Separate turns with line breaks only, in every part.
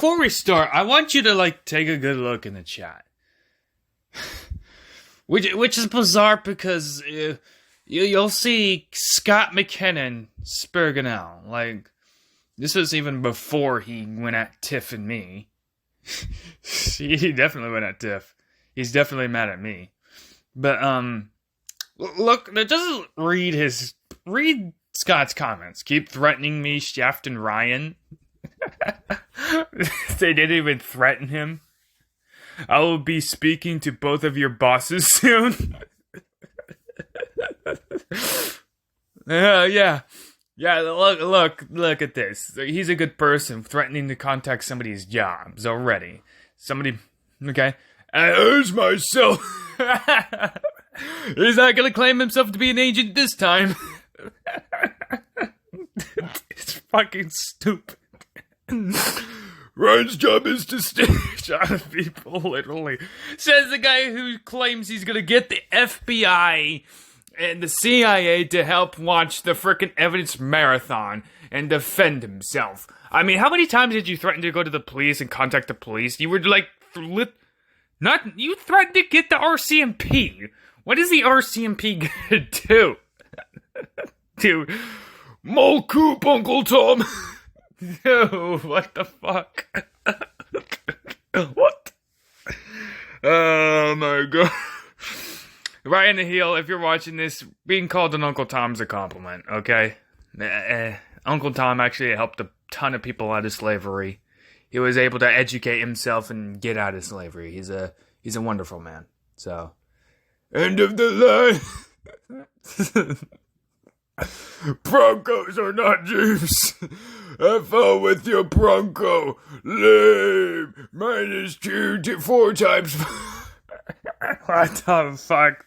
before we start, I want you to, take a good look in the chat. Which is bizarre because you'll see Scott McKinnon Spurganell. This was even before he went at Tiff and me. He definitely went at Tiff. He's definitely mad at me. But, look, just read Scott's comments. Keep threatening me, Shaft and Ryan. They didn't even threaten him. I will be speaking to both of your bosses soon. Yeah, look at this. He's a good person, threatening to contact somebody's jobs already. Okay. There's myself. He's not gonna claim himself to be an agent this time. It's fucking stupid. Ryan's job is to stitch on people, literally. Says the guy who claims he's gonna get the FBI and the CIA to help watch the frickin' evidence marathon and defend himself. I mean, how many times did you threaten to go to the police and contact the police? You were you threatened to get the RCMP. What is the RCMP gonna do? Dude, Mole Coop, Uncle Tom. Dude, what the fuck? What? Oh my god. Ryan the Heel, if you're watching this, being called an Uncle Tom's a compliment, okay? Uncle Tom actually helped a ton of people out of slavery. He was able to educate himself and get out of slavery. He's a wonderful man. So, end of the line. Broncos are not Jeeps. Have fun with your Bronco. Lame. -2 to 4 times. What the fuck?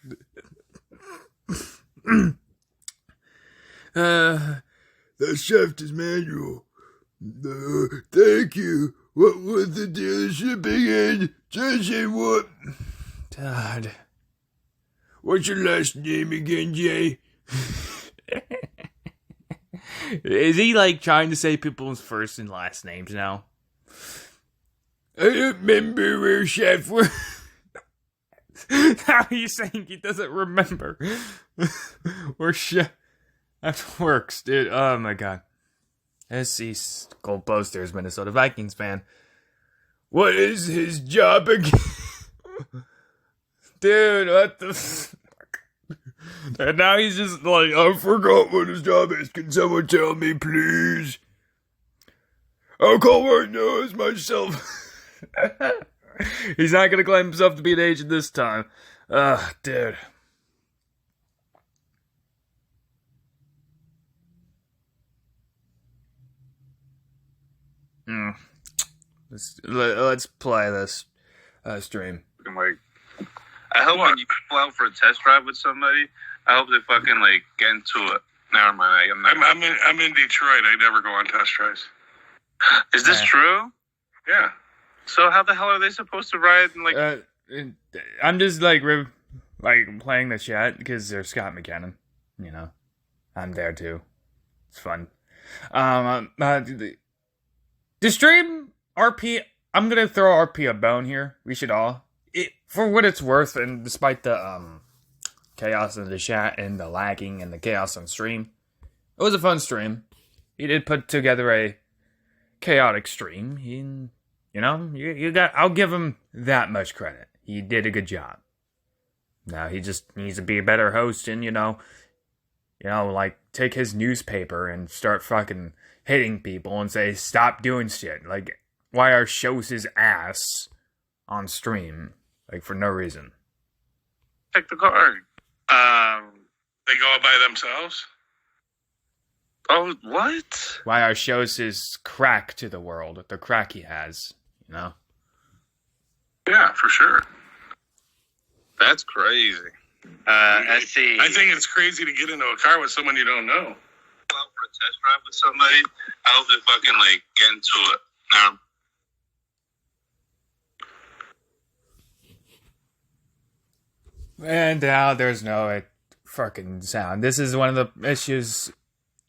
The shaft is manual. Thank you. What was the dealership again? Judging what? God. What's your last name again, Jay? Is he trying to say people's first and last names now? I don't remember where Chef was. Now he's saying he doesn't remember where Chef works, dude. Oh my god. SC Gold Posters, Minnesota Vikings fan. What is his job again? Dude, what the fuck? And now he's just I forgot what his job is. Can someone tell me, please? I'll call right now as myself. He's not gonna claim himself to be an agent this time. Dude. Let's play this stream.
I hope when you go out for a test drive with somebody, I hope they fucking get into it. Never mind.
I'm in Detroit. I never go on test drives.
Is this true?
Yeah.
So how the hell are they supposed to ride?
I'm just playing the chat because there's Scott McKinnon. You know, I'm there too. It's fun. The stream RP. I'm gonna throw RP a bone here. We should all. For what it's worth, and despite the chaos in the chat and the lagging and the chaos on stream, it was a fun stream. He did put together a chaotic stream. I'll give him that much credit. He did a good job. Now he just needs to be a better host and take his newspaper and start fucking hitting people and say stop doing shit. Why are shows his ass on stream? For no reason.
Take the card.
They go out by themselves?
Oh, what?
Why our shows his crack to the world, the crack he has,
Yeah, for sure.
That's crazy.
I think it's crazy to get into a car with someone you don't know.
Go out for a test drive with somebody, I hope they fucking get into it.
And now there's no fucking sound. This is one of the issues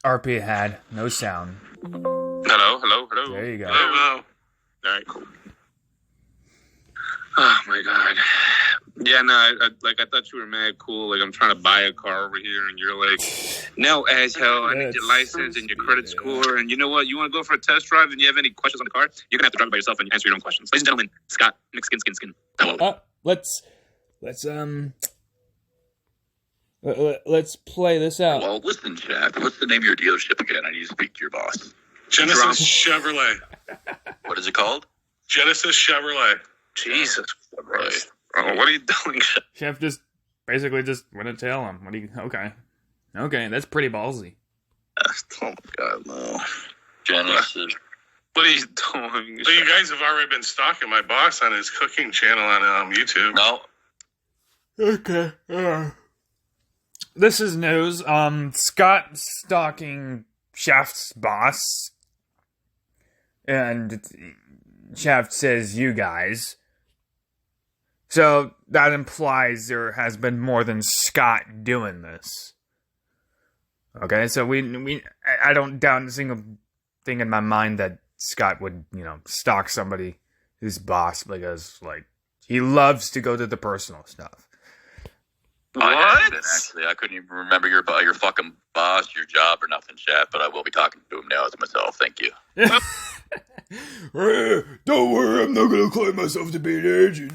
RP had. No sound.
Hello.
There you go.
Hello. All right, cool.
Oh my god. Yeah, no, I thought you were mad cool. Like, I'm trying to buy a car over here, and you're like, no, asshole, I need your license and your credit score. And you know what? You want to go for a test drive and you have any questions on the car? You're going to have to drive it by yourself and answer your own questions. Ladies and gentlemen, Scott, skin. Hello.
Let's play this out.
Well, listen, Chad. What's the name of your dealership again? I need to speak to your boss.
Genesis Chevrolet.
What is it called?
Genesis Chevrolet.
Jesus Christ. Oh, what are you doing?
Chef just basically just went to tell him. Okay, that's pretty ballsy.
Oh my god, no.
Genesis.
What are you doing?
So you guys have already been stalking my boss on his cooking channel on YouTube.
No.
Okay. This is news. Scott stalking Shaft's boss. And Shaft says, you guys. So that implies there has been more than Scott doing this. Okay, so I don't doubt a single thing in my mind that Scott would, stalk somebody, his boss, because, he loves to go to the personal stuff.
What?
Actually, I couldn't even remember your fucking boss, your job, or nothing, Chad, but I will be talking to him now as myself. Thank you.
Don't worry, I'm not going to claim myself to be an agent.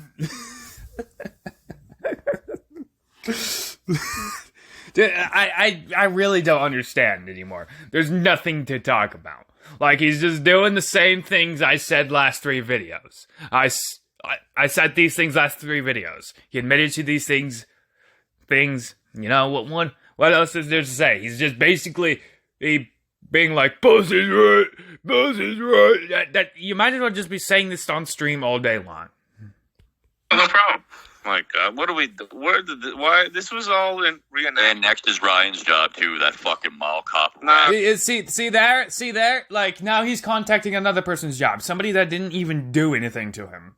I really don't understand anymore. There's nothing to talk about. He's just doing the same things I said last 3 videos. I said these things last 3 videos. He admitted to these things, what else is there to say? He's just basically being like, boss is right. That you might as well just be saying this on stream all day long.
No problem. My God, what do we do? Why? This was all in reenactment.
And next is Ryan's job, too, that fucking mall cop.
Nah.
See there? Now he's contacting another person's job. Somebody that didn't even do anything to him.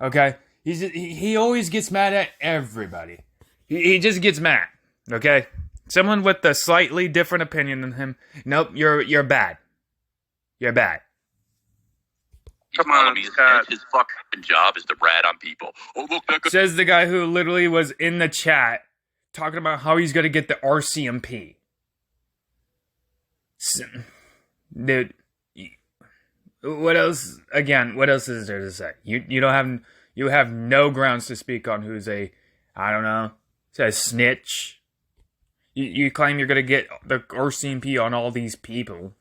Okay? He always gets mad at everybody. He just gets mad. Okay? Someone with a slightly different opinion than him. Nope, you're bad. You're bad.
Come on, Scott.
His fucking job is to rat on people. Oh, look,
says the guy who literally was in the chat talking about how he's going to get the RCMP. Dude, what else? Again, what else is there to say? You have no grounds to speak on who's a snitch. You claim you're going to get the RCMP on all these people.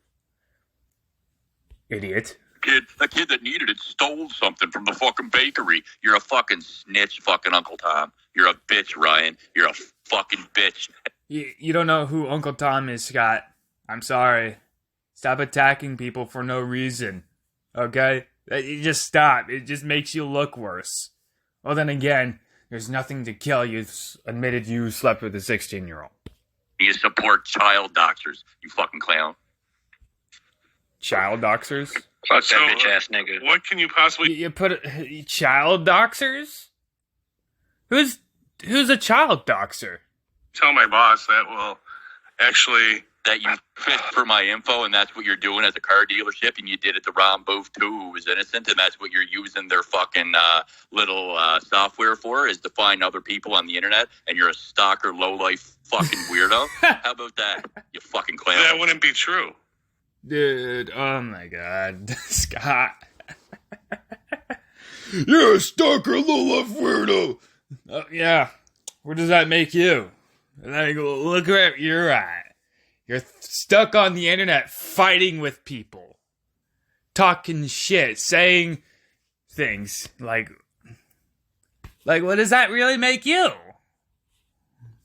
Idiot.
A kid that needed it stole something from the fucking bakery. You're a fucking snitch, fucking Uncle Tom. You're a bitch, Ryan. You're a fucking bitch.
You don't know who Uncle Tom is, Scott. I'm sorry. Stop attacking people for no reason. Okay? You just stop. It just makes you look worse. Well, then again, there's nothing to kill. You admitted you slept with a 16-year-old.
You support child doctors, you fucking clown.
Child doxers?
Fuck that bitch ass nigga.
What can you possibly...
You put child doxers? Who's a child doxer?
Tell my boss that will actually...
That you fished for my info, and that's what you're doing as a car dealership, and you did it to Ron Booth, too, who was innocent, and that's what you're using their fucking little software for, is to find other people on the internet, and you're a stalker, lowlife fucking weirdo. How about that, you fucking clown?
That wouldn't be true.
Dude, oh my God, Scott. You're a stalker, lowlife weirdo. Yeah, where does that make you? Look where you're at. You're stuck on the internet fighting with people. Talking shit, saying things. Like what does that really make you?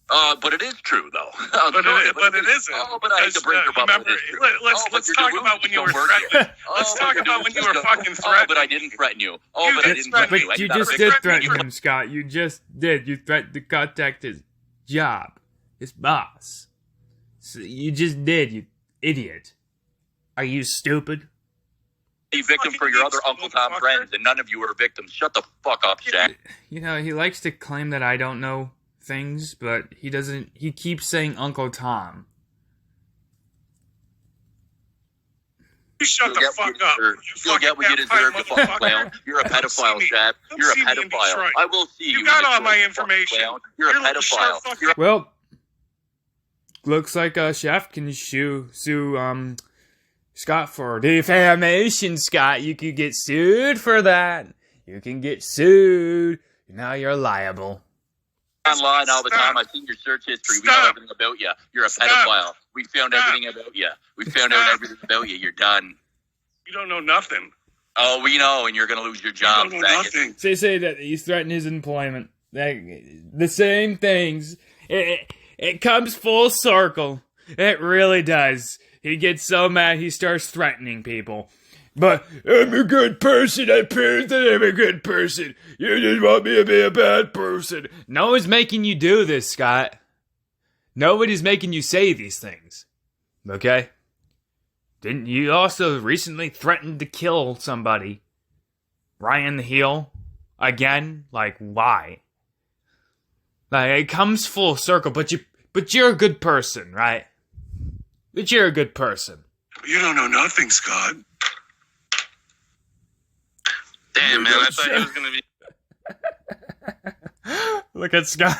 But it is true, though.
But it isn't.
Oh, but I had to bring your bubble.
Let's talk about when you were threatened. Let's talk about when you were fucking threatened.
Oh, but I didn't threaten you.
But you just did threaten him, Scott. You just did. You threatened to contact his job, his boss. So you just did, you idiot. Are you stupid?
A victim for your other Uncle Tom friends, and none of you are victims. Shut the fuck up, Jack.
He likes to claim that I don't know things, but he doesn't. He keeps saying Uncle Tom.
You shut the fuck up.
You'll get what you deserve, you fucking clown. You're a pedophile, Chap. You're a pedophile. I will see you.
You got all my information.
You're a pedophile.
Well, looks like Chef can sue Scott for defamation. Scott, you could get sued for that. You can get sued. Now you're liable.
Online all the time. I've seen your search history. We know everything about you. You're a pedophile. We found everything about you. We found out everything about you. You're done.
You don't know nothing.
Oh, we know, and you're going to lose your job.
You don't know nothing.
They say that he's threatened his employment. The same things. It comes full circle. It really does. He gets so mad he starts threatening people. But I'm a good person. I prove that I'm a good person. You just want me to be a bad person. No one's making you do this, Scott. Nobody's making you say these things. Okay? Didn't you also recently threaten to kill somebody? Ryan the Heel? Again? Like, why? Like, it comes full circle, but you're a good person, right? But you're a good person.
You don't know nothing, Scott.
Damn, man, I thought he was going to be...
Look at Scott,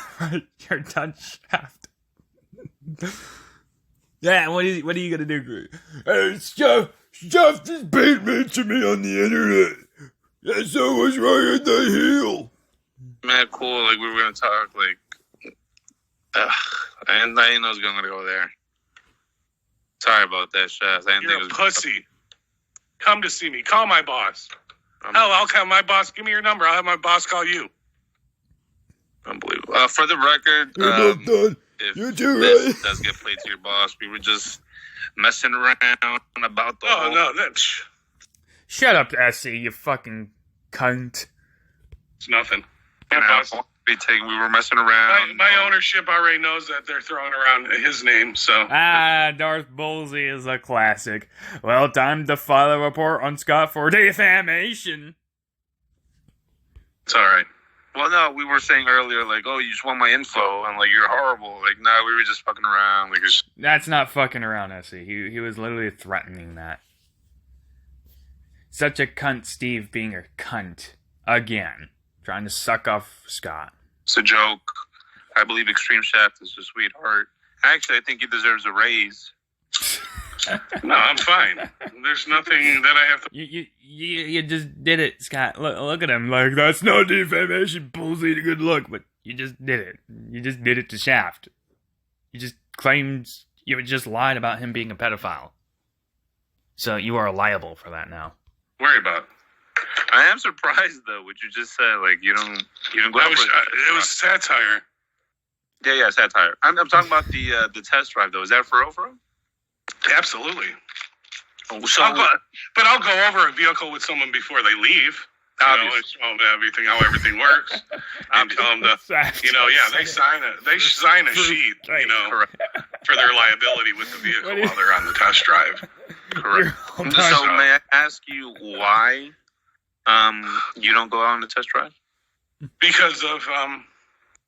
you're done, Shaft. Yeah, what are you gonna do? Hey, Shaft just bait mentioned me on the internet. And so was Ryan the Heel.
Man, cool, like, we were going to talk, like... and I didn't know I was going to go there. Sorry about that, Shaft.
You're a pussy. Come to see me. Call my boss. Hell, I'll call my boss. Give me your number. I'll have my boss call you.
Unbelievable. For the record, if
you do,
this
right?
does get played to your boss, we were just messing around about the whole...
no, that's...
Shut up, Essie, you fucking cunt.
It's nothing.
You know, we were messing around.
My ownership already knows that they're throwing around his name, so...
Darth Bullzy is a classic. Well, time to file a report on Scott for defamation.
It's alright.
Well, no, we were saying earlier, like, oh, you just want my info, and, like, you're horrible. Like, no, we were just fucking around. Like,
That's not fucking around, Essie. He was literally threatening that. Such a cunt, Steve being a cunt. Again. Trying to suck off Scott.
It's a joke. I believe Extreme Shaft is a sweetheart. Actually, I think he deserves a raise.
No, I'm fine. There's nothing that I have to...
You just did it, Scott. Look at him. Like, that's no defamation, Bullzinator, good luck. But you just did it. You just did it to Shaft. You just claimed... You just lied about him being a pedophile. So you are liable for that now.
Worry about it.
I am surprised, though, what you just said. Like, you don't go for
it was satire.
Yeah, satire. I'm talking about the test drive, though. Is that for real?
Absolutely.
Oh, so,
I'll go over a vehicle with someone before they leave. How everything works. I'm telling them they sign a sheet, for their liability with the vehicle while they're on the test drive.
Correct. So may I ask you why you don't go out on the test drive?
Because of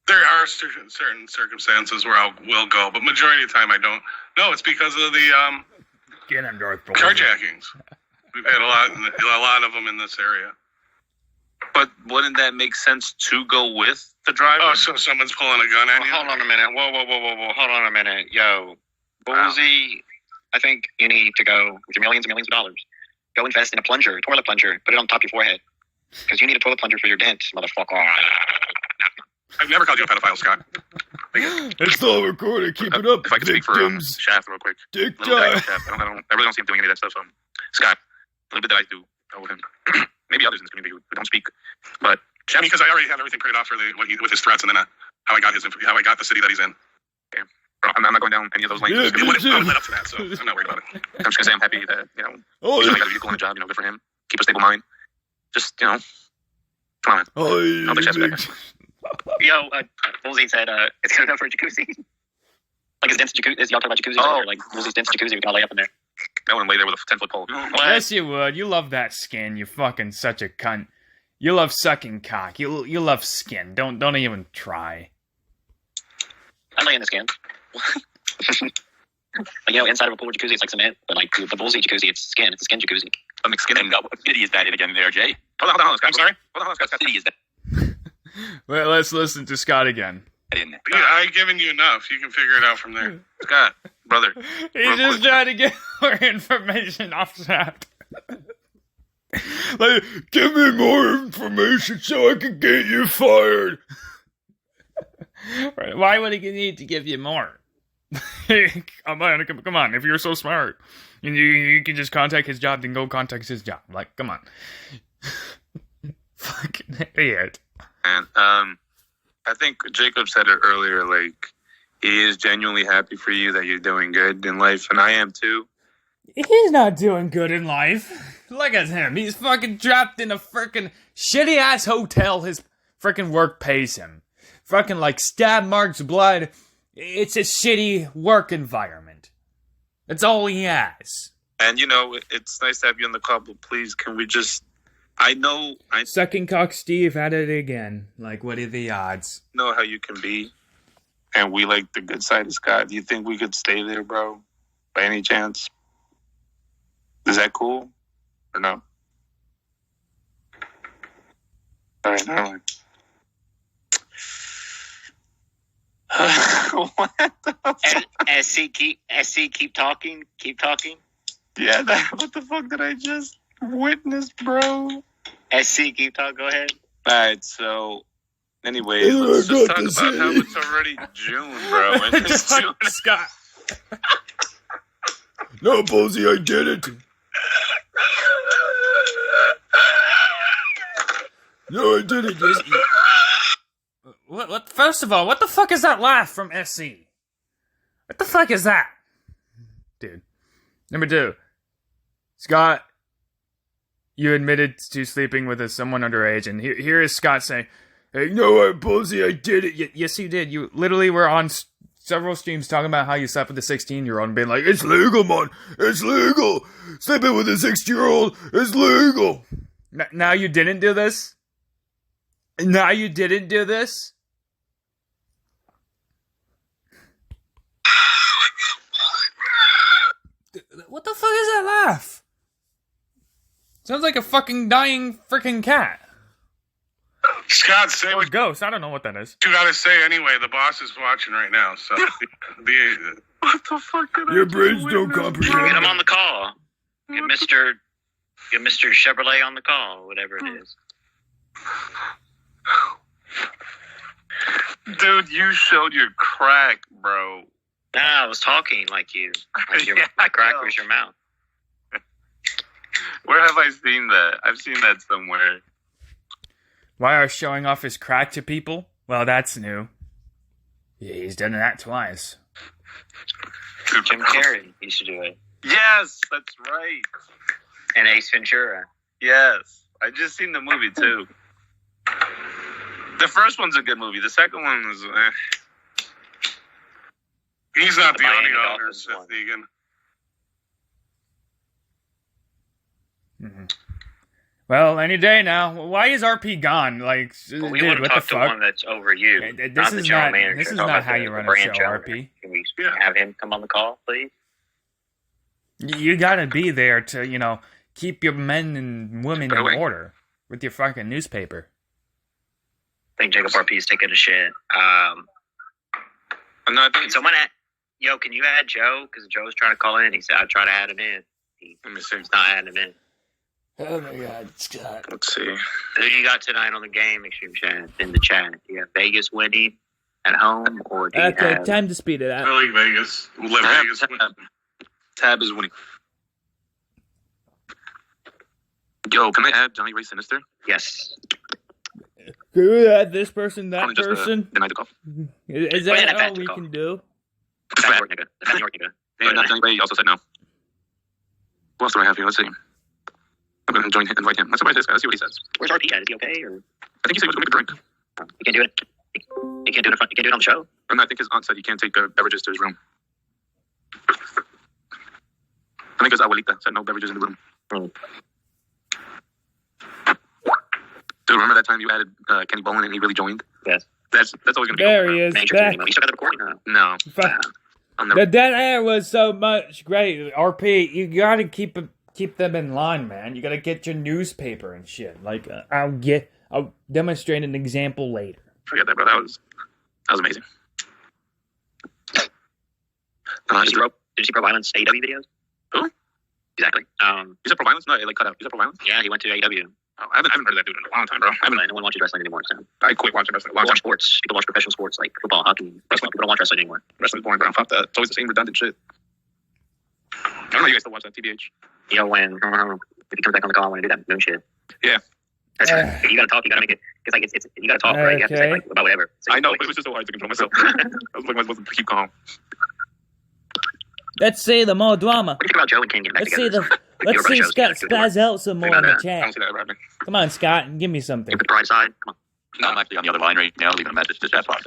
there are certain circumstances where I will go, but majority of the time I don't. No, it's because of the carjackings. We've had a lot of them in this area.
But wouldn't that make sense to go with the driver?
Oh, so someone's pulling a gun at you?
Hold on a minute. Whoa. Hold on a minute. Yo, Bullzy, I think you need to go with your millions and millions of dollars. Go invest in a toilet plunger. Put it on top of your forehead. Because you need a toilet plunger for your dents, motherfucker.
I've never called you a pedophile, Scott.
It's all recorded. Keep it up,
if I could speak for Shaft real quick.
Dick
Little guy Shaft. I really don't see him doing any of that stuff. So, Scott, a little bit that I do know him. Maybe others in this community who don't speak. But
Shaft, because I already had everything printed off for with his threats, and then how I got the city that he's in.
Okay. I'm not going down any of those lanes.
It wouldn't led up to that, so I'm not worried about it.
I'm just gonna say I'm happy that he's only got a vehicle and a job. Good for him. Keep a stable mind. Just come on. I'll take Shaft back.
Yo, Bullzy said it's good enough for a jacuzzi. Like his dentist jacuzzi. Y'all talk about jacuzzis earlier. Like Bullzy's dentist jacuzzi, we can all lay up in there.
I wouldn't lay there with a 10-foot pole.
Yes, you would. You love that skin. You fucking such a cunt. You love sucking cock. You love skin. Don't even try.
I lay in the skin. Like, inside of a pool or jacuzzi, it's like cement, but like the Bullzy jacuzzi, it's skin. It's a skin jacuzzi.
A McSkin and what city is that in again there, Jay?
Hold on, Scott.
I'm sorry?
Hold on, Scott.
What city is that
Let's listen to Scott again.
in?
Yeah, I've given you enough. You can figure it out from there.
Scott, brother.
He's just trying to get more information off that. Like, give me more information so I can get you fired. Why would he need to give you more? Come on, if you're so smart, you can just contact his job, then go contact his job. Like, come on. Fucking idiot.
And I think Jacob said it earlier, like, he is genuinely happy for you that you're doing good in life, and I am too.
He's not doing good in life. Look at him. He's fucking trapped in a freaking shitty-ass hotel his freaking work pays him. Fucking, like, stab marks, blood. It's a shitty work environment. That's all he has.
And, it's nice to have you on the call, but please, can we just... I
Sucking cock Steve at it again. Like, what are the odds?
know how you can be, and we like the good side of Scott. Do you think we could stay there, bro? By any chance? Is that cool? Or no? All right, never mind. What the fuck?
SC, keep talking.
Yeah, what the fuck did I just witness, bro?
SC, keep talking. Go ahead.
Alright, so anyway, let's just talk about how it's already June, bro. And it's June.
Scott. No, Bullzy, I did it. No, I did it. What? First of all, what the fuck is that laugh from SC? What the fuck is that? Dude. Number 2. Scott, you admitted to sleeping with someone underage, and here is Scott saying, "Hey, you know what, Bullzy, I did it." Yes, you did. You literally were on several streams talking about how you slept with a 16-year-old and being like, "It's legal, man. It's legal. Sleeping with a 16-year-old is legal." Now you didn't do this? Now you didn't do this? What the fuck is that laugh? Sounds like a fucking dying freaking cat.
Scott, say
Or
what
ghost. I don't know what that is.
you gotta say anyway. The boss is watching right now, so
What the fuck did
Your brains don't comprehend.
Get him on the call. Get Mr. Chevrolet on the call, whatever it is.
Dude, you showed your crack, bro.
Nah, I was talking like you. Like
Yeah,
my crack
I know.
was your mouth.
Where have I seen that? I've seen that somewhere.
Why are showing off his crack to people? Well, that's new. Yeah, he's done that twice.
Jim Carrey used to do it.
Yes, that's right.
And Ace Ventura.
Yes. I just seen the movie, too. The first one's a good movie. The second one is...
he's not the only
Miami
owner,
Dolphins
Seth
one.
Egan.
Mm-hmm. Well, any day now. Why is RP gone? Like,
But we
dude,
want to
what the
talk to
fuck?
one that's over you.
This
not the
is
general
not.
manager.
This is
Talk
not
about
how
the
you run a
branch
show,
owner.
RP.
Can we
Yeah.
have him come on the call, please?
You gotta be there to, keep your men and women in order with your fucking newspaper.
I think Jacob RP is taking a shit.
I'm not...
Can someone can you add Joe? Because Joe's trying to call in. He said I'd try to add him in.
Let me see.
He's not adding him in.
Oh my God, Scott.
Let's see.
Who do you got tonight on the game? Make sure you chat in the chat. Do you have Vegas winning at home, or do you have...
time to speed it up.
I like Vegas. We'll let Vegas win.
Tab is winning. Yo, can I add Johnny Ray Sinister?
Yes.
Who had this person, that
Just,
person?
deny the call.
Is
Oh, yeah,
that all
that's
we
the call.
can do?
That's New York nigga. That's New York nigga.
And Johnny Ray also said no. Who else do I have here? Let's see. I'm going to invite him. Let's invite this guy. Let's see what he says.
Where's RP at? Is he okay? Or
I think he said he was going to make a drink.
he can't do it? He can't do it in front. He can't do it on the show.
Or no, I think his aunt said he can't take beverages to his room. I think his abuelita said no beverages in the room.
Hmm.
Dude, remember that time you added Kenny Bolin and he really joined?
Yes.
That's always going to be
There
over,
he
bro.
is,
Manager
back.
anymore. You still got the recording or no?
No.
Fuck.
on the.
The dead air was so much great. RP, you gotta keep them in line, man. You gotta get your newspaper and shit. Like, I'll demonstrate an example later.
Forget that, bro. That was amazing.
Did you see Pro Violence AEW videos?
Who?
Exactly.
You said Pro Violence? No, it cut out. You said Pro Violence?
Yeah, he went to AEW.
Oh, I haven't heard of that dude in a long time, bro.
No one watches wrestling anymore. So.
I quit watching wrestling.
People watch sports. People watch professional sports like football, hockey, wrestling. People don't watch wrestling anymore.
Wrestling's boring, bro. Fuck that. It's always the same redundant shit. I don't know. You guys still watch that, TBH?
You know, when if he comes back on the call, I want to do that moon shit.
Yeah.
That's if you gotta talk. You gotta make it. It's like it's you gotta talk, right? You have to say like, about whatever. So
I know, but it was just so hard to control myself. I was like, I was supposed to keep calm.
Let's see the more drama.
What do you think about Joe and King getting back together?
Let's see Scott spaz out some more in the
I
chat.
don't see that happening.
Come on, Scott, give me something.
Keep the pride aside. Come on.
No, I'm actually on the other line right now, leaving a message to chat box.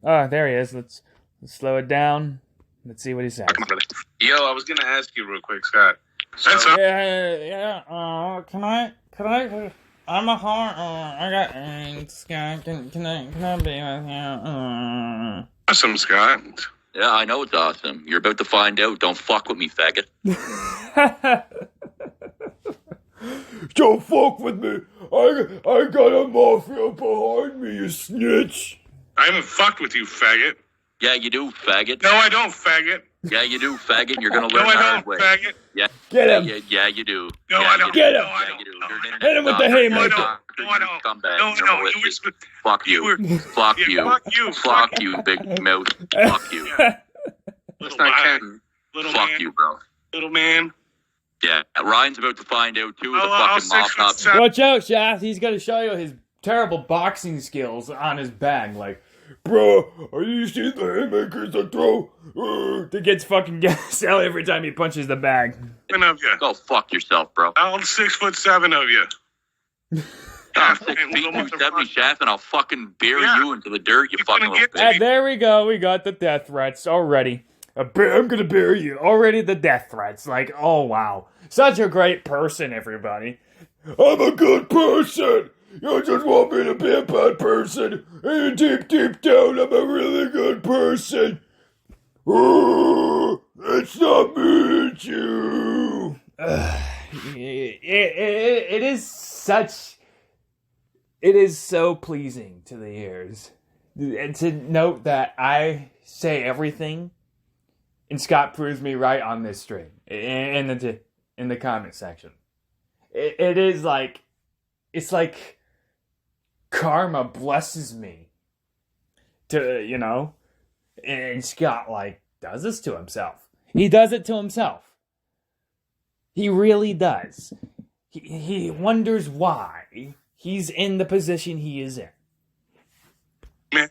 Oh, there he is. Let's slow it down. Let's see what he says.
Come on, brother. Yo, I was gonna ask you real quick, Scott. So,
Yeah. Can I? I'm a heart. I got Scott. Can I be with you?
Awesome, Scott.
Yeah, I know it's awesome. You're about to find out. Don't fuck with me, faggot.
Don't fuck with me. I got a mafia behind me, you snitch.
I haven't fucked with you, faggot.
Yeah, you do, faggot.
No, I don't, faggot.
Yeah, you do, faggot. You're gonna
No,
learn
I
the hard
don't,
way.
faggot.
Yeah.
Get him.
Yeah, you do.
No,
yeah,
I don't.
Get him.
No, I
Yeah,
don't.
you do.
No,
You're an
Hit him with the
internet
haymaker.
doctor,
No, I don't.
you scumbag.
No,
You're
no,
malicious.
you
Fuck you. Fuck
Yeah,
you.
fuck you.
Fuck you, big mouth. Fuck you.
Yeah.
it's
Little
not
man.
Ken.
Little
Fuck
man.
you, bro.
Little man.
Yeah, Ryan's about to find out too. The
I'll
fucking mall
6'7".
cop.
Watch out, Shaft. He's gonna show you his terrible boxing skills on his bag. Like, bro, are you seeing the haymakers I throw? The kid's fucking gas out every time he punches the bag.
7 of you.
Go fuck yourself, bro.
I'll 6'7" of you.
I'm 6 feet 270 Shaft, and I'll fucking bury
Yeah.
you into the dirt, you
You
fucking
couldn't
little
get
bitch.
And there we go. We got the death threats already. I'm gonna bury you. Already the death threats. Like, oh wow. Such a great person, everybody. I'm a good person. You just want me to be a bad person. And deep down, I'm a really good person. It's not me, it's you. It is such... It is so pleasing to the ears. And to note that I say everything, and Scott proves me right on this stream in the comment section. It is like, it's like karma blesses me to, you know, and Scott like does this to himself. He does it to himself. He really does. He wonders why he's in the position he is in.
Man,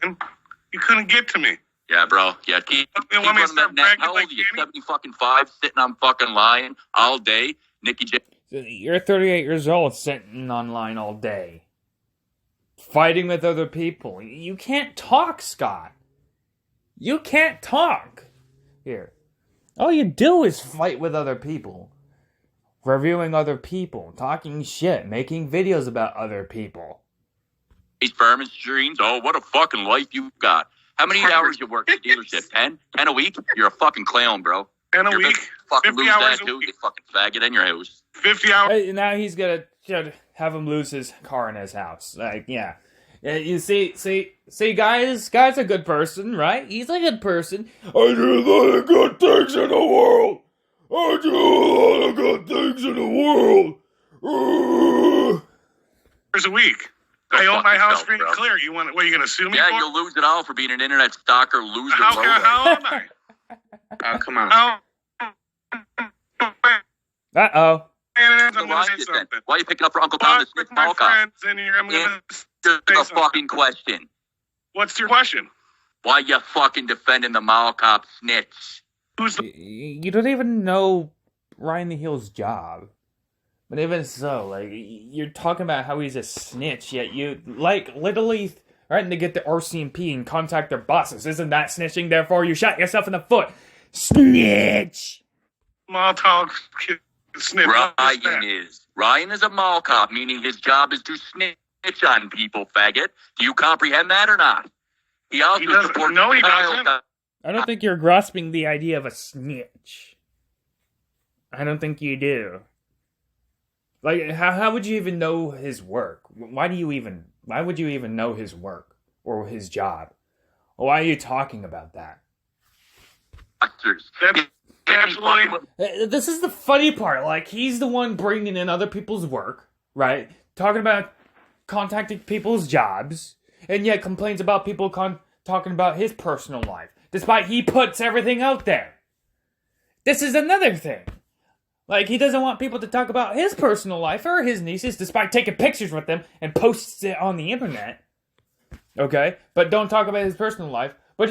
you couldn't get to me.
Yeah, bro. Yeah, keep
You want me to
running
start
that net.
bragging
How old
like
are you?
Danny?
70 fucking 5, sitting on fucking line all day. Nicky J.
You're 38 years old, sitting online all day, fighting with other people. You can't talk, Scott. You can't talk. Here. All you do is fight with other people. Reviewing other people, talking shit, making videos about other people.
These Furman streams. Oh, what a fucking life you got. How many hours you work at the dealership? 10? 10 a week? You're a fucking clown, bro.
10 a
You're
week.
gonna fucking
50
lose
hours
that
a
too,
week.
you fucking faggot in your house.
50 hours.
Hey, now he's gonna have him lose his car in his house. Like, yeah. You see, guys, a good person, right? He's a good person. I do a lot of good things in the world. I do a lot of good things in the world.
Hours a week.
Go
I own
fuck
my house
yourself,
free and
bro.
clear. You want? What are you gonna sue me
Yeah,
for?
you'll lose it all for being an internet stalker, loser,
How
lowlife.
am I?
Oh, come on.
How?
Uh-oh.
I'm
So
gonna
why
say
is it then?
something.
Why are you picking up for Uncle Tom to
Fuck
Smith
with my
Mall Cop?
friends in here. I'm gonna
Answer
say
the
something.
fucking question.
What's your question?
Why you fucking defending the mall cop snitch?
Who's the?
You don't even know Ryan the Heel's job. But even so, like, you're talking about how he's a snitch, yet you, like, literally threaten to get the RCMP and contact their bosses. Isn't that snitching? Therefore, you shot yourself in the foot. Snitch!
Small talk snip.
Ryan is a mall cop, meaning his job is to snitch on people, faggot. Do you comprehend that or not? He also
He doesn't.
supports
No, he
child
doesn't.
I don't think you're grasping the idea of a snitch. I don't think you do. Like, how would you even know his work? Why would you even know his work or his job? Why are you talking about that? This is the funny part. Like, he's the one bringing in other people's work, right? Talking about contacting people's jobs, and yet complains about people talking about his personal life, despite he puts everything out there. This is another thing. Like, he doesn't want people to talk about his personal life or his nieces, despite taking pictures with them and posts it on the internet. Okay? But don't talk about his personal life. But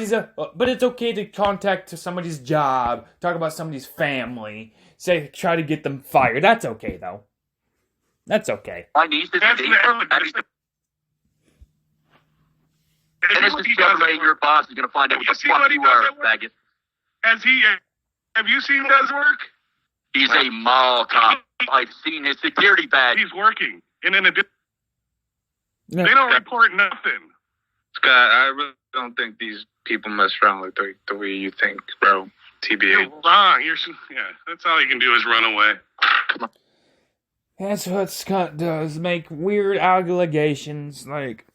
it's okay to contact somebody's job, talk about somebody's family, try to get them fired. That's okay, though. That's okay.
My niece is and this is your boss is going to find out what the fuck you are, faggot.
Have you seen his work?
He's a mall cop. I've seen his security badge.
He's working. And in they don't report nothing.
Scott, I really don't think these people mess around like the way you think, bro. TBA.
You're wrong. That's all you can do is run away.
That's what Scott does. Make weird allegations. Like,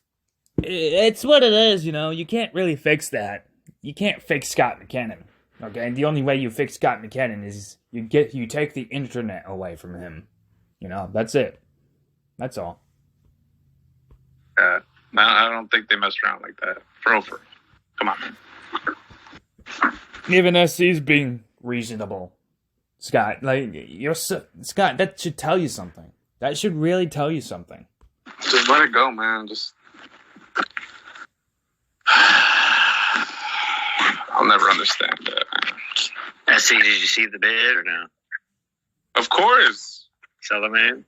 it's what it is, you know. You can't really fix that. You can't fix Scott McKinnon. Okay, and the only way you fix Scott McKinnon is you take the internet away from him. You know, that's it. That's all.
I don't think they mess around like that. For real. Come on.
Even SC's being reasonable. Scott, Scott, that should tell you something. That should really tell you something.
Just let it go, man. I'll never understand that, man.
SC, did you see the bid or no?
Of course.
Sell the man?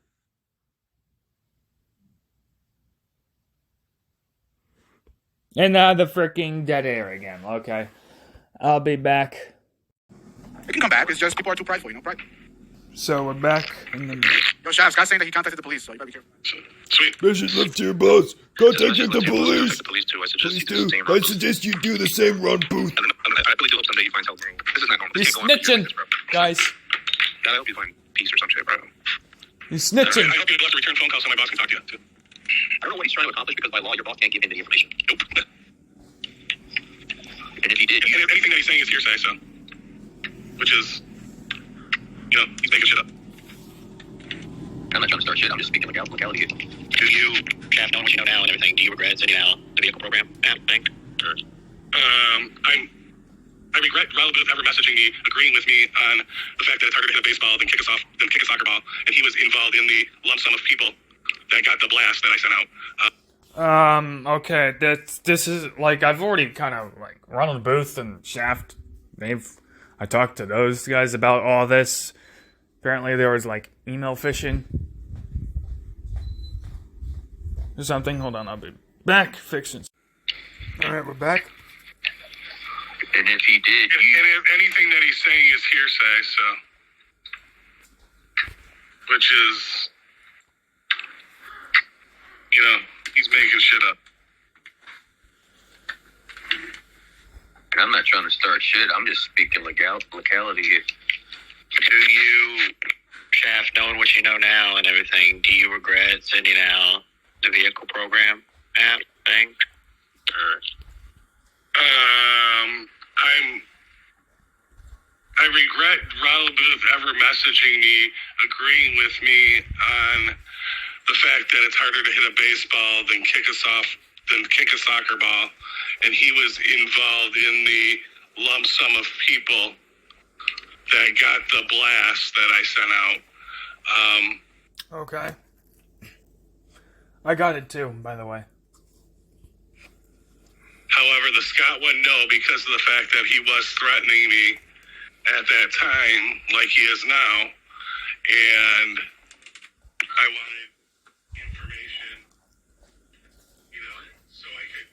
And now the freaking dead air again. Okay. I'll be back.
It can come back. It's just people are too prideful, pride.
So we're back. And then...
Yo, Shav, Scott's saying that he contacted the police, so you gotta be careful.
Sweet.
Message left to your boss. Contact the police.
The police too.
Please do. I suggest you do the same, Ron Booth.
I really do hope someday he finds help, bro. This is not normal.
He's snitching, guys.
God, I hope you find peace or some shit, bro.
He's snitching.
I hope you left a return phone call so my boss can talk to you, too.
I don't know what he's trying to accomplish because by law, your boss can't give him any information.
Nope.
And if he did...
Anything that he's saying is hearsay, so... Which is... he's making shit up.
I'm not trying to start shit. I'm just speaking legality here.
Do you...
Shaft, knowing what you know now and everything, do you regret sending out the vehicle program app thing? Or...
I regret Raul Booth ever messaging me, agreeing with me on the fact that it's harder to hit a baseball than kick a soccer ball, and he was involved in the lump sum of people that got the blast that I sent out.
Okay, this is, like, I've already kind of, like, Ronald Booth and Shaft, I talked to those guys about all this. Apparently there was, like, email phishing or something. Hold on, I'll be back fixing. Alright, we're back.
And if he did...
And anything that he's saying is hearsay, so... Which is... he's making shit up.
I'm not trying to start shit. I'm just speaking legality here.
Do you, Shaft, knowing what you know now and everything, do you regret sending out the vehicle program app thing?
I regret Ronald Booth ever messaging me, agreeing with me on the fact that it's harder to hit a baseball than kick a soccer ball, and he was involved in the lump sum of people that got the blast that I sent out.
Okay. I got it too, by the way.
However, the Scott one, no, because of the fact that he was threatening me at that time, like he is now, and I wanted information, so I could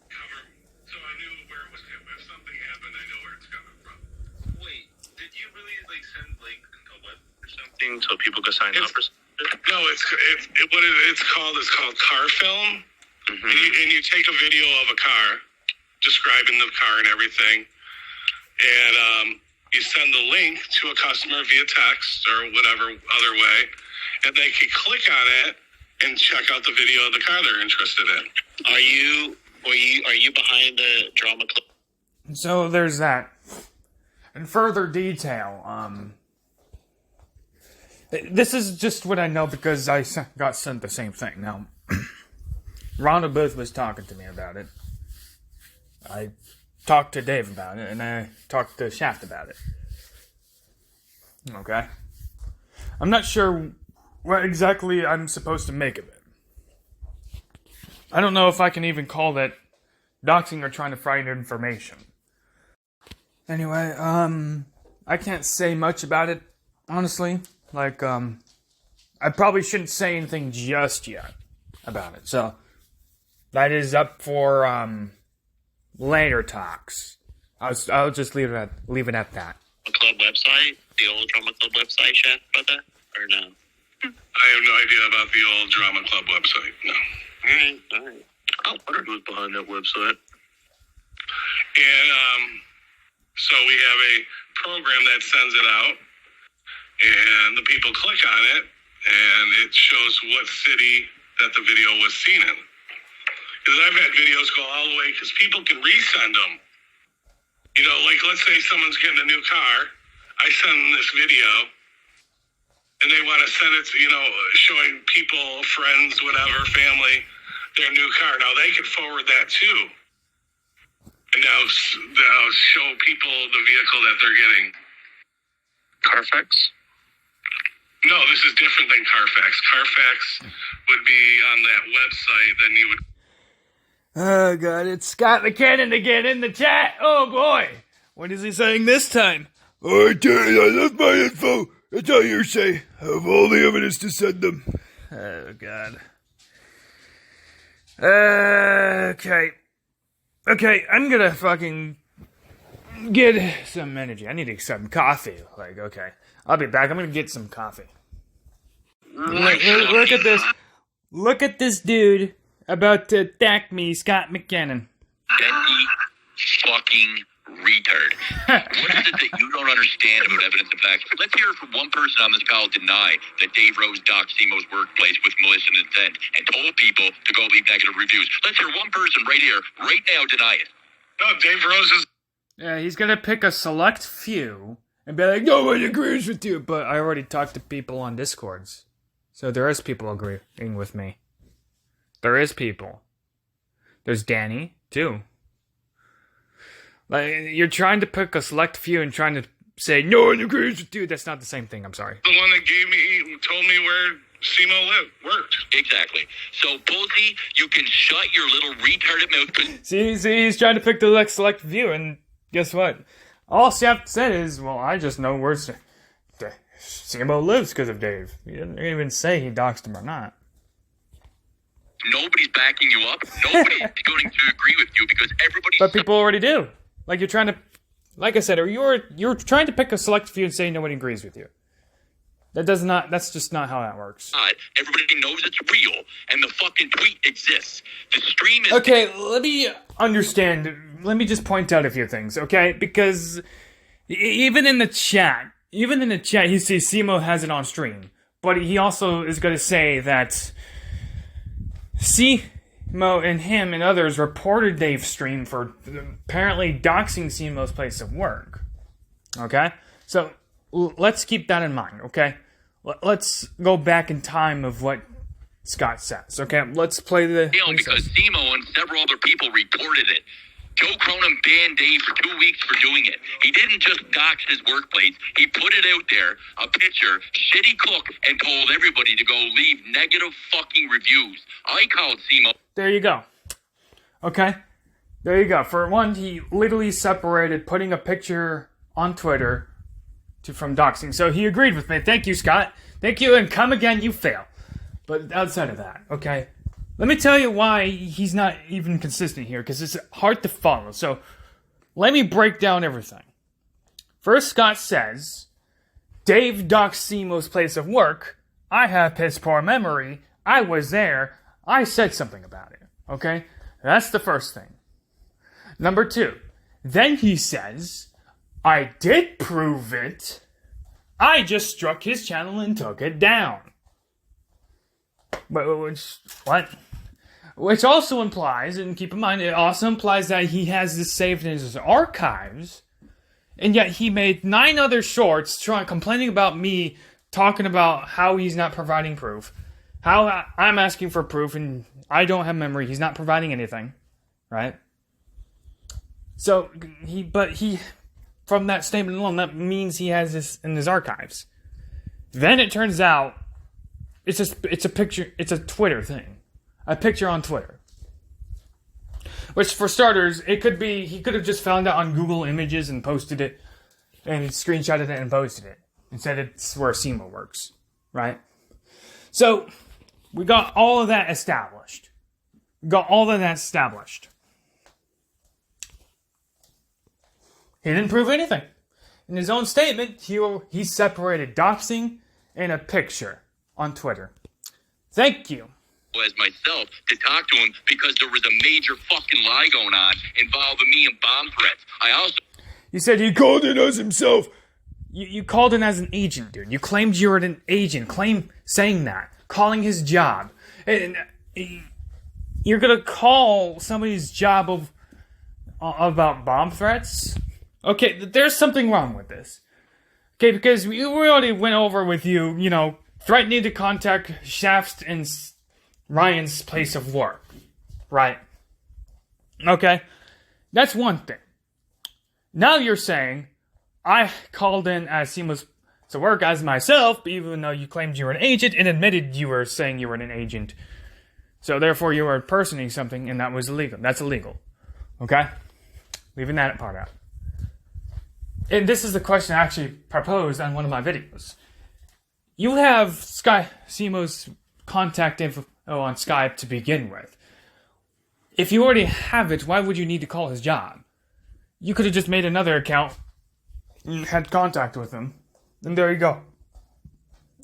cover, so I knew where it was coming. If something happened, I know where it's coming from.
Wait, did you really send a web or something so people could sign up or something?
No, what it's called is called car film, and you take a video of a car, describing the car and everything, and you send the link to a customer via text or whatever other way, and they can click on it and check out the video of the car they're interested in.
Are you behind the drama club?
So there's that. In further detail, this is just what I know because I got sent the same thing. Now, Rhonda Booth was talking to me about it. I talked to Dave about it, and I talked to Shaft about it. Okay? I'm not sure what exactly I'm supposed to make of it. I don't know if I can even call that doxing or trying to find information. Anyway, I can't say much about it, honestly. Like, I probably shouldn't say anything just yet about it. So, that is up for, later talks. I'll just leave it at that.
Club website? The old drama club website, Chef, about that? Or no?
I have no idea about the old drama club website, no.
Alright. I wonder who's behind that website.
And, so we have a program that sends it out, and the people click on it, and it shows what city that the video was seen in. Because I've had videos go all the way, because people can resend them. You know, like let's say someone's getting a new car, I send them this video, and they want to send it to, you know, showing people, friends, whatever, family, their new car. Now they can forward that too. And now show people the vehicle that they're getting.
Carfax?
No, this is different than Carfax. Carfax would be on that website, then you would...
Oh, God, it's Scott McKinnon again in the chat. Oh, boy. What is he saying this time?
I tell you, I left my info. That's all you say. I have all the evidence to send them.
Oh, God. Okay, I'm gonna fucking get some energy. I need some coffee. Like, okay. I'll be back. I'm gonna get some coffee. Look at this. Look at this dude about to attack me, Scott McKinnon.
Bendy fucking retard. What is it that you don't understand about evidence and facts? Let's hear it from one person on this call deny that Dave Rose doxed Simo's workplace with malicious intent and told people to go leave negative reviews. Let's hear one person right here, right now, deny it.
No, Dave Rose is...
Yeah, he's gonna pick a select few and be like, nobody agrees with you. But I already talked to people on Discords. So there is people agreeing with me. There is people. There's Danny, too. Like, you're trying to pick a select few and trying to say, no one agrees with you. That's not the same thing, I'm sorry.
The one that told me where Simo worked.
Exactly. So, Bullzy, you can shut your little retarded mouth.
See, he's trying to pick the select few, and guess what? All Shaft said is, well, I just know where Simo lives because of Dave. He didn't even say he doxed him or not.
Nobody's backing you up. Nobody's going to agree with you because everybody's...
But people already do. Like, you're trying to... Like I said, you're trying to pick a select few and say nobody agrees with you. That's just not how that works.
Everybody knows it's real, and the fucking tweet exists. The stream is...
Okay, let me understand. Let me just point out a few things, okay? Because even in the chat, he sees Simo has it on stream. But he also is going to say that Simo and him and others reported Dave's stream for apparently doxing Simo's place of work. Okay? So, let's keep that in mind, okay? Let's go back in time of what Scott says, okay? Let's play the...
Because Simo and several other people reported it. Joe Cronin banned Dave for 2 weeks for doing it. He didn't just dox his workplace. He put it out there, a picture, shitty cook, and told everybody to go leave negative fucking reviews. I called Simo.
There you go. Okay? There you go. For one, he literally separated putting a picture on Twitter from doxing. So he agreed with me. Thank you, Scott. Thank you, and come again, you fail. But outside of that, okay? Let me tell you why he's not even consistent here, because it's hard to follow. So, let me break down everything. First, Scott says, Dave doxed Simo's place of work. I have piss poor memory. I was there. I said something about it. Okay? That's the first thing. Number two. Then he says, I did prove it. I just struck his channel and took it down. But which also implies, and keep in mind, it also implies that he has this saved in his archives, and yet he made 9 other shorts complaining about me, talking about how he's not providing proof, how I'm asking for proof, and I don't have memory. He's not providing anything, right? So from that statement alone, that means he has this in his archives. Then it turns out it's a picture. It's a Twitter thing, a picture on Twitter. Which, for starters, it could be he could have just found it on Google Images and posted it, and screenshotted it and posted it. Instead, it's where SEMO works, right? So we got all of that established. He didn't prove anything. In his own statement, he separated doxing and a picture on Twitter. Thank you.
As myself to talk to him because there was a major fucking lie going on involving me and bomb threats. I also...
You said he
Called in as himself.
You called in as an agent, dude. You claimed you were an agent. Saying that. Calling his job. And you're gonna call somebody's job about bomb threats? Okay, there's something wrong with this. Okay, because we already went over with you, threatening to contact Shaft's and Ryan's place of work. Right? Okay? That's one thing. Now you're saying, I called in as seamless to work as myself, even though you claimed you were an agent and admitted you were saying you were an agent. So therefore you were impersonating something, and that was illegal. That's illegal. Okay? Leaving that part out. And this is the question I actually proposed on one of my videos. You have SEMO's contact info on Skype to begin with. If you already have it, why would you need to call his job? You could have just made another account and had contact with him. And there you go.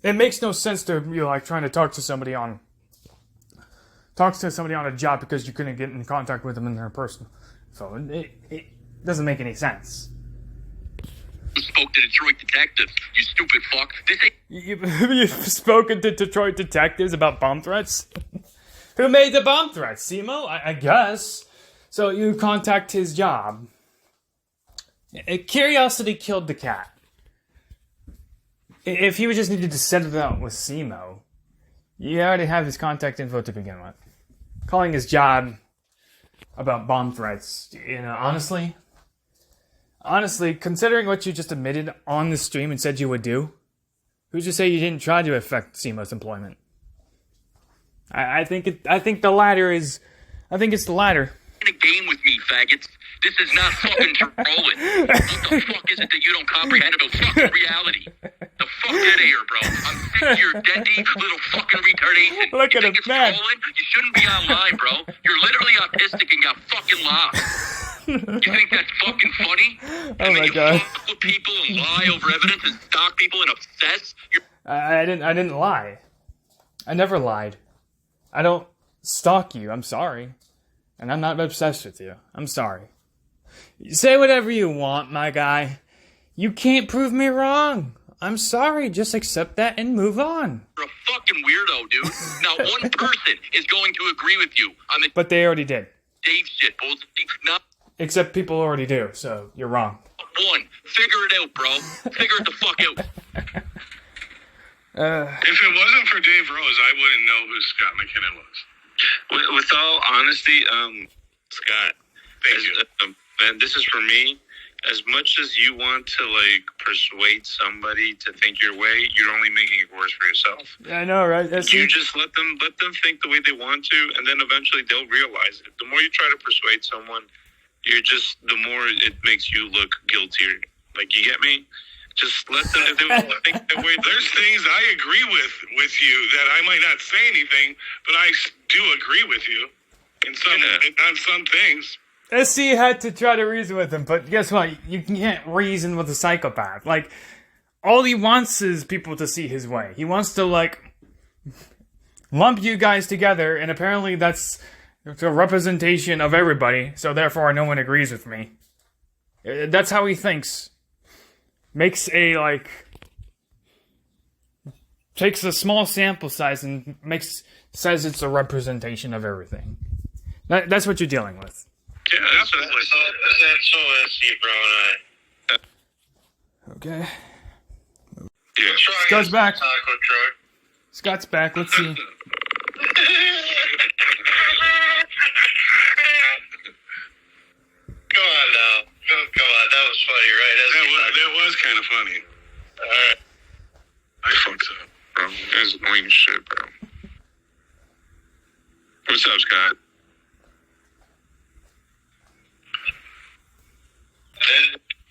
It makes no sense to trying to talk to somebody on a job because you couldn't get in contact with them in their person. So it doesn't make any sense.
Spoke to Detroit detectives, you stupid fuck. This ain't...
You've spoken to Detroit detectives about bomb threats? Who made the bomb threats? SEMO? I guess. So you contact his job. Curiosity killed the cat. If he just needed to set it out with SEMO, you already have his contact info to begin with. Calling his job about bomb threats, honestly, considering what you just admitted on the stream and said you would do, who's to say you didn't try to affect SEMO's employment? I think it's the latter.
In a game with me, faggots. This is not fucking trolling. What the fuck is it that you don't comprehend about fucking reality? The fuck out of here, bro. I'm sick of your dendy little fucking retardation.
Look at him, man.
Trolling? You shouldn't be online, bro. You're literally autistic and got fucking lost. You think that's fucking funny?
Oh my god.
You fuck with people and lie over evidence and stalk people and obsess?
I didn't lie. I never lied. I don't stalk you. I'm sorry. And I'm not obsessed with you. I'm sorry. You say whatever you want, my guy. You can't prove me wrong. I'm sorry. Just accept that and move on.
You're a fucking weirdo, dude. Not one person is going to agree with you on the
But they already did.
Dave shit, Bulls. Not
Except people already do, so you're wrong.
one. Figure it out, bro. Figure it the fuck out.
If it wasn't for Dave Rose, I wouldn't know who Scott McKinnon was.
With all honesty, Scott,
Thank you.
And this is for me. As much as you want to persuade somebody to think your way, you're only making it worse for yourself.
I know, right?
You just let them think the way they want to, and then eventually they'll realize it. The more you try to persuade someone, the more it makes you look guiltier. You get me? Just let them if they think that way.
There's things I agree with you that I might not say anything, but I do agree with you on some things.
SC had to try to reason with him, but guess what? You can't reason with a psychopath. All he wants is people to see his way. He wants to, lump you guys together, and apparently that's a representation of everybody, so therefore no one agrees with me. That's how he thinks. makes takes a small sample size and says it's a representation of everything. That's what you're dealing with.
Yeah, that's what Steve Brown
Okay.
Yeah.
Scott's back. Scott's back. Let's see.
Come on now. Come on, that was funny, right? That was kind of funny. Alright. I fucked up, bro. That's annoying shit, bro. What's up, Scott?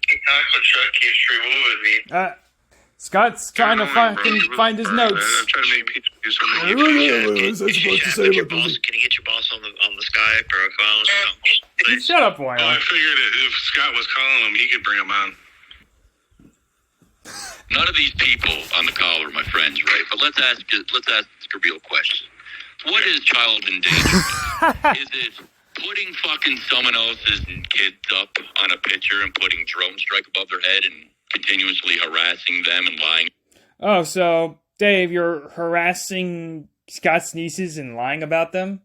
The taco truck keeps removing me.
Scott's trying to find his notes.
I'm trying to make pizza do something.
What was I supposed to say about this?
Can you get your boss on the Skype or a phone?
Shut up,
Well, I
Wyler.
figured if Scott was calling him, he could bring him on.
None of these people on the call are my friends, right? But let's ask a real question. What is child endangerment? Is it putting fucking someone else's kids up on a picture and putting drone strike above their head and continuously harassing them and lying?
Oh, so Dave, you're harassing Scott's nieces and lying about them?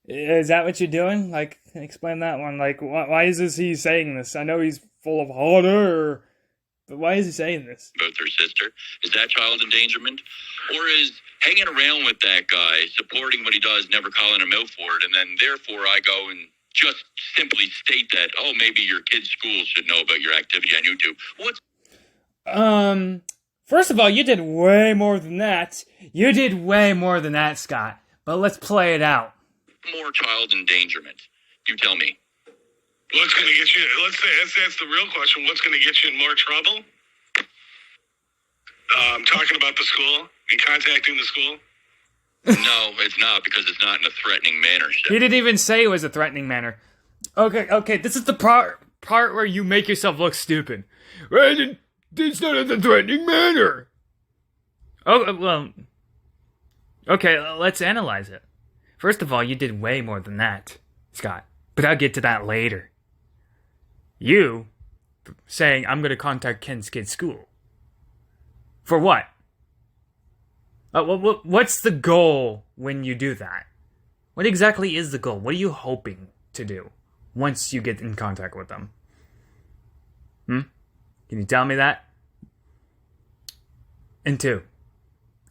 Is that what you're doing? Like, explain that one. Like, why is he saying this? I know he's full of horror, but why is he saying this?
About their sister? Is that child endangerment? Or is hanging around with that guy, supporting what he does, never calling him out for it, and then therefore I go and just simply state that, oh, maybe your kid's school should know about your activity on YouTube.
First of all, you did way more than that. You did way more than that, Scott. But let's play it out.
More child endangerment? You tell me.
What's going to get you? Let's say that's the real question. What's going to get you in more trouble? Talking about the school and contacting the school.
No, it's not, because it's not in a threatening manner.
He didn't even say it was a threatening manner. Okay, this is the part where you make yourself look stupid.
Well, it's not in a threatening manner.
Oh, well, okay, let's analyze it. First of all, you did way more than that, Scott. But I'll get to that later. You saying, I'm going to contact Ken's kid's school. For what? What's the goal when you do that? What exactly is the goal? What are you hoping to do once you get in contact with them? Can you tell me that? And two,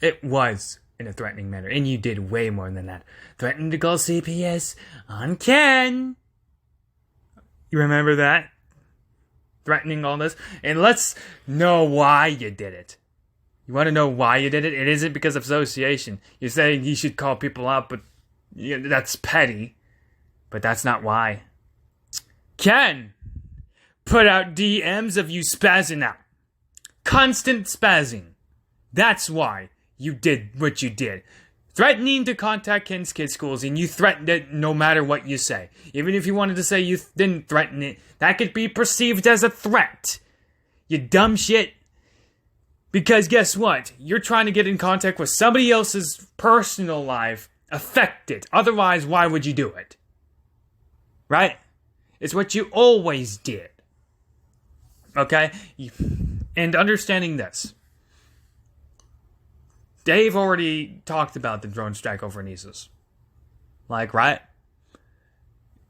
it was in a threatening manner, and you did way more than that. Threatened to call CPS on Ken. You remember that? Threatening all this? And let's know why you did it. You want to know why you did it? It isn't because of association. You're saying he should call people out, but that's petty. But that's not why. Ken put out DMs of you spazzing out. Constant spazzing. That's why you did what you did. Threatening to contact Ken's kids' schools, and you threatened it no matter what you say. Even if you wanted to say you didn't threaten it, that could be perceived as a threat. You dumb shit. Because guess what? You're trying to get in contact with somebody else's personal life affected. Otherwise, why would you do it? Right? It's what you always did. Okay? And understanding this. Dave already talked about the drone strike over nieces. Like, right?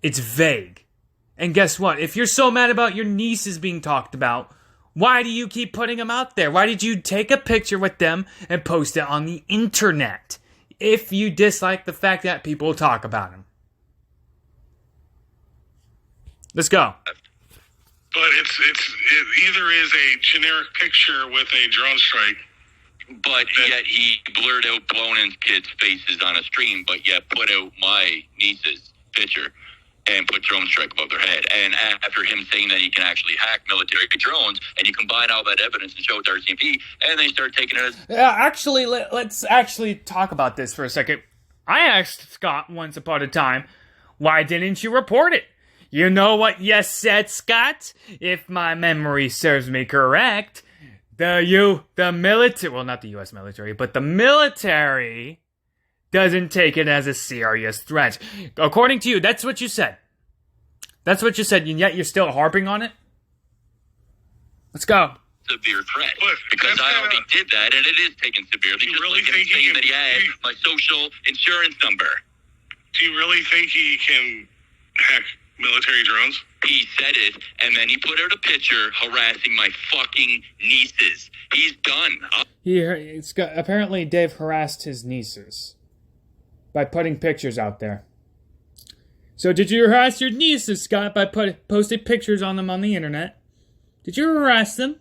It's vague. And guess what? If you're so mad about your nieces being talked about, why do you keep putting them out there? Why did you take a picture with them and post it on the internet if you dislike the fact that people talk about them? Let's go.
But it either is a generic picture with a drone strike.
But yet he blurred out Blonan's kids' faces on a stream, but yet put out my niece's picture and put drone strike above their head. And after him saying that he can actually hack military drones, and you combine all that evidence and show it to RCMP, and they start taking it as...
Yeah, actually, let's actually talk about this for a second. I asked Scott once upon a time, why didn't you report it? You know what you said, Scott? If my memory serves me correct, the military, well, not the U.S. military, but the military doesn't take it as a serious threat. According to you, that's what you said. That's what you said, and yet you're still harping on it? Let's go.
Severe threat.
But
Because
that's
I already
kinda-
did that, and it is taken severely.
You
Just
really
like him
think he
saying
can-
that he had my social insurance number.
Do you really think he can hack military drones?
He said it, and then he put out a picture harassing my fucking nieces. He's done.
Apparently Dave harassed his nieces by putting pictures out there. So did you harass your nieces, Scott, by posting pictures on them on the internet? Did you harass them?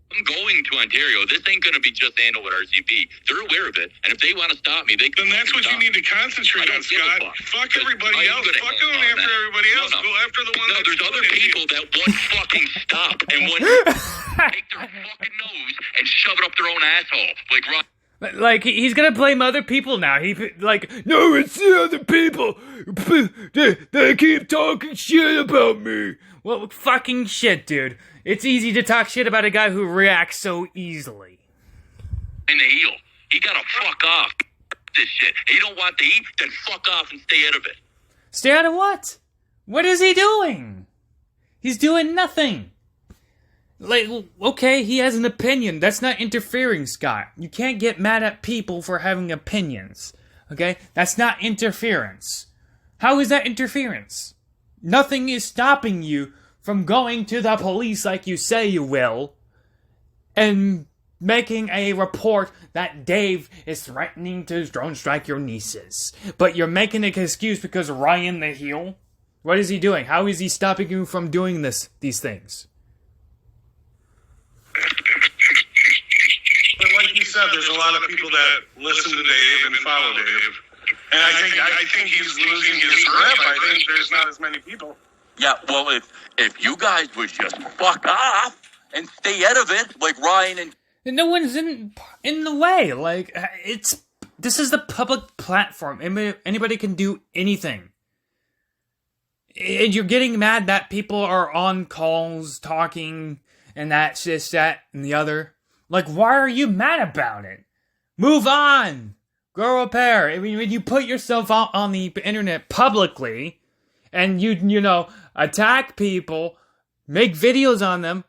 I'm going to Ontario. This ain't going to be just handled with RCMP. They're aware of it, and if they want to stop me, they can.
Then that's what you
stop
need to concentrate
I
on,
don't give a
Scott.
fuck.
Fuck everybody
I'm
else.
gonna
Fuck
hang
going
on
after
that.
everybody else.
No.
Go after the one
No,
that's
there's other
doing it.
people that won't fucking stop and won't take their fucking nose and shove it up their own asshole. Like Rob.
Like, he's gonna blame other people now.
No, it's the other people. They keep talking shit about me.
Well, fucking shit, dude. It's easy to talk shit about a guy who reacts so easily.
In the heel. He gotta fuck off. This shit. You don't want to eat, then fuck off and stay out of it.
Stay out of what? What is he doing? He's doing nothing. Like, okay, he has an opinion. That's not interfering, Scott. You can't get mad at people for having opinions. Okay? That's not interference. How is that interference? Nothing is stopping you from going to the police like you say you will and making a report that Dave is threatening to drone strike your nieces. But you're making an excuse because Ryan the heel? What is he doing? How is he stopping you from doing these things?
But like you said, there's a lot of people that listen to Dave and follow Dave. And I think he's losing his grip. I think there's not as many people.
Yeah, well, if you guys would just fuck off and stay out of it, like Ryan and...
No one's in the way. Like, this is the public platform. Anybody can do anything. And you're getting mad that people are on calls talking and that's this, that, and the other. Like, why are you mad about it? Move on. Grow a pair. I mean, when you put yourself out on the internet publicly and you know, attack people, make videos on them,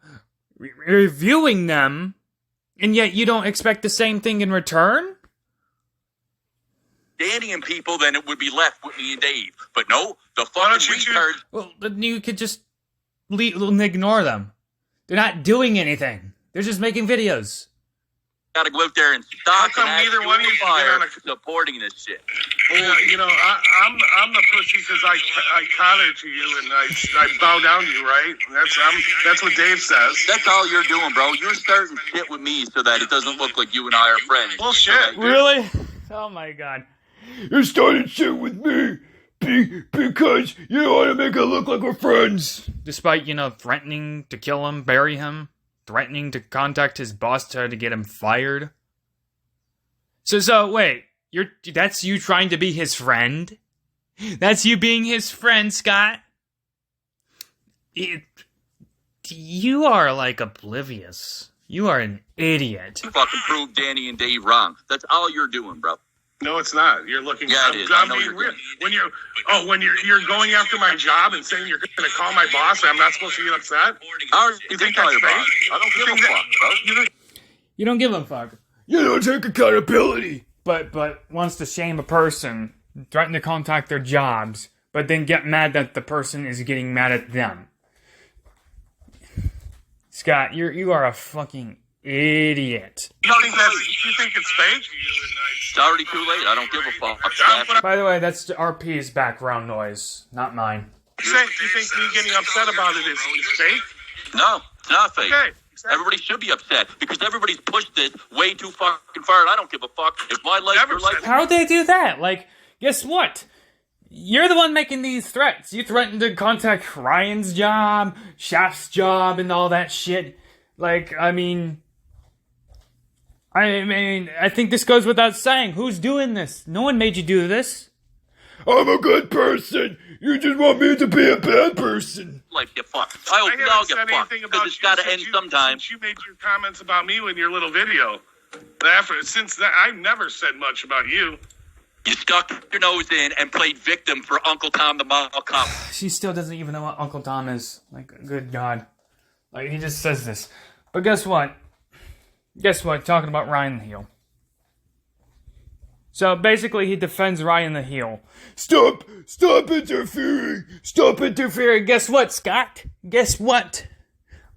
reviewing them, and yet you don't expect the same thing in return?
Danny and people, then it would be left with me and Dave. But no, the
Why don't
fucking
you
retard...
Well, then you could just ignore them. They're not doing anything. They're just making videos.
Gotta go out there and stop.
How come
and
neither
ask
one of you can get
fire
on a-
supporting this shit?
Well, you know, I'm the pussy because I counter to you and I bow down to you, right? That's what Dave says.
That's all you're doing, bro. You're starting shit with me so that it doesn't look like you and I are friends.
Bullshit.
Really? Oh my god.
You started shit with me because you don't want to make it look like we're friends.
Despite, threatening to kill him, bury him, threatening to contact his boss to get him fired. So wait, that's you trying to be his friend? That's you being his friend, Scott? You are, like, oblivious. You are an idiot.
You fucking prove Danny and Dave wrong. That's all you're doing, bro.
No, it's not. You're looking.
Yeah, it is. I
I'm
know
being
you're
real.
doing
When you're going after my job and saying you're going to call my boss, and I'm not supposed to get upset.
You
think
tell
that's
your
fake?
boss. I don't give a fuck, bro.
You don't give a fuck.
You don't take accountability.
But wants to shame a person, threaten to contact their jobs, but then get mad that the person is getting mad at them. Scott, you are a fucking idiot.
You think it's fake?
It's already too late. I don't give a fuck.
By the way, that's RP's background noise, not mine.
You think me getting upset about it is fake?
No, it's not fake.
Okay.
Everybody should be upset because everybody's pushed this way too fucking far, and I don't give a fuck if my life
Never
your life.
said-
How'd they do that? Like, guess what? You're the one making these threats. You threatened to contact Ryan's job, Shaft's job, and all that shit. Like, I mean, I think this goes without saying. Who's doing this? No one made you do this.
I'm a good person. You just want me to be a bad person.
Life get fucked. I hope
I
we all
haven't
get
said
fucked
anything
because
about
it's
you
got to
since
end
you-
sometime.
Since you made your comments about me in your little video. Since that, I've never said much about you.
You stuck your nose in and played victim for Uncle Tom the Mall Cop.
She still doesn't even know what Uncle Tom is. Like, good God. Like, he just says this. But guess what? Talking about Ryan the Heel. So basically, he defends Ryan the Heel.
Stop interfering. Stop interfering.
Guess what, Scott? Guess what?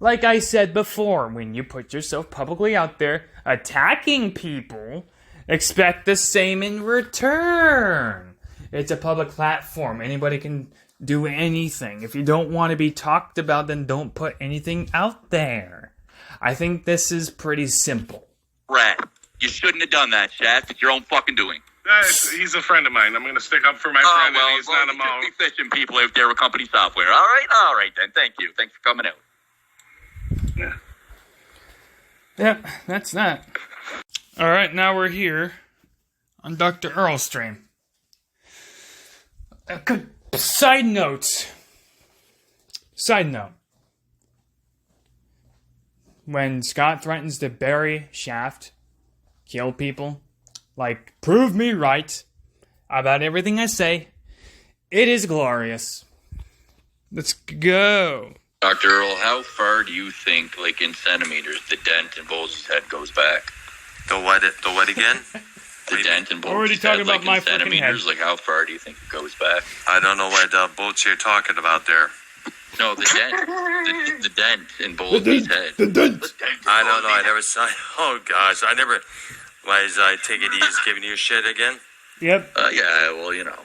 Like I said before, when you put yourself publicly out there attacking people, expect the same in return. It's a public platform. Anybody can do anything. If you don't want to be talked about, then don't put anything out there. I think this is pretty simple.
Rat, you shouldn't have done that, Shaft. It's your own fucking doing.
He's a friend of mine. I'm going to stick up for my friend, and he's not a mom.
Be fishing people if they're with company software. All right then. Thank you. Thanks for coming out.
Yep, that's that. Alright, now we're here on Dr. Earl's stream. Side note. When Scott threatens to bury Shaft, kill people, like, prove me right about everything I say, it is glorious. Let's go.
Dr. Earl, how far do you think, like in centimeters, the dent in Bull's head goes back?
The what again?
The dent in Bull's
already
head,
talking about
like
my
in centimeters,
head.
like how far do you think it goes back?
I don't know what bolts you're talking about there.
No, the dent. the dent in Bull's head.
The dent.
I don't know. I never saw. Oh gosh, I never. Why is I take it he's giving you shit again?
Yep.
Yeah, well, you know.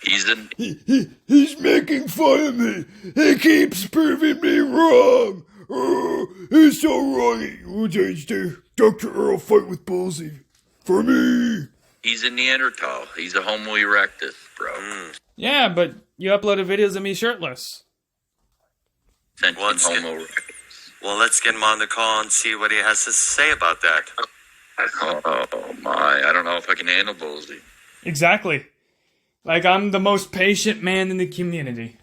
He's making fun of me. He keeps proving me wrong. Oh, he's so wrong. We'll change to Dr. Earl fight with Bullzy. For me.
He's a Neanderthal. He's a Homo erectus, bro.
Yeah, but you uploaded videos of me shirtless.
Sentient
Let's get-
Homo erectus.
Well, let's get him on the call and see what he has to say about that.
Oh my, I don't know if I can handle Bullsy.
Exactly. Like, I'm the most patient man in the community.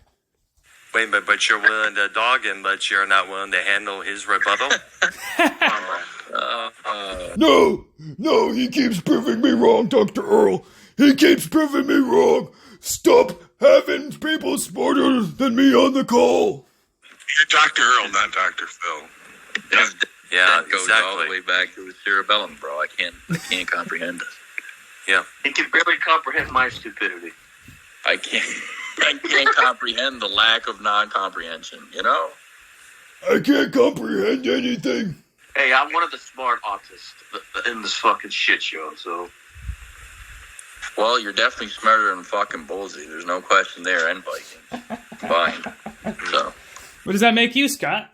Wait, but you're willing to dog him, but you're not willing to handle his rebuttal?
No, he keeps proving me wrong, Dr. Earl. He keeps proving me wrong. Stop having people smarter than me on the call.
You're Dr. Earl, not Dr. Phil.
Yeah,
That goes all the
exactly.
way back to his cerebellum, bro. I can't comprehend this.
Yeah.
He can barely comprehend my stupidity.
I can't comprehend the lack of non-comprehension, you know?
I can't comprehend anything.
Hey, I'm one of the smart autists in this fucking shit show, so...
Well, you're definitely smarter than fucking Bullsy. There's no question there, and Viking. Combined. So.
What does that make you, Scott?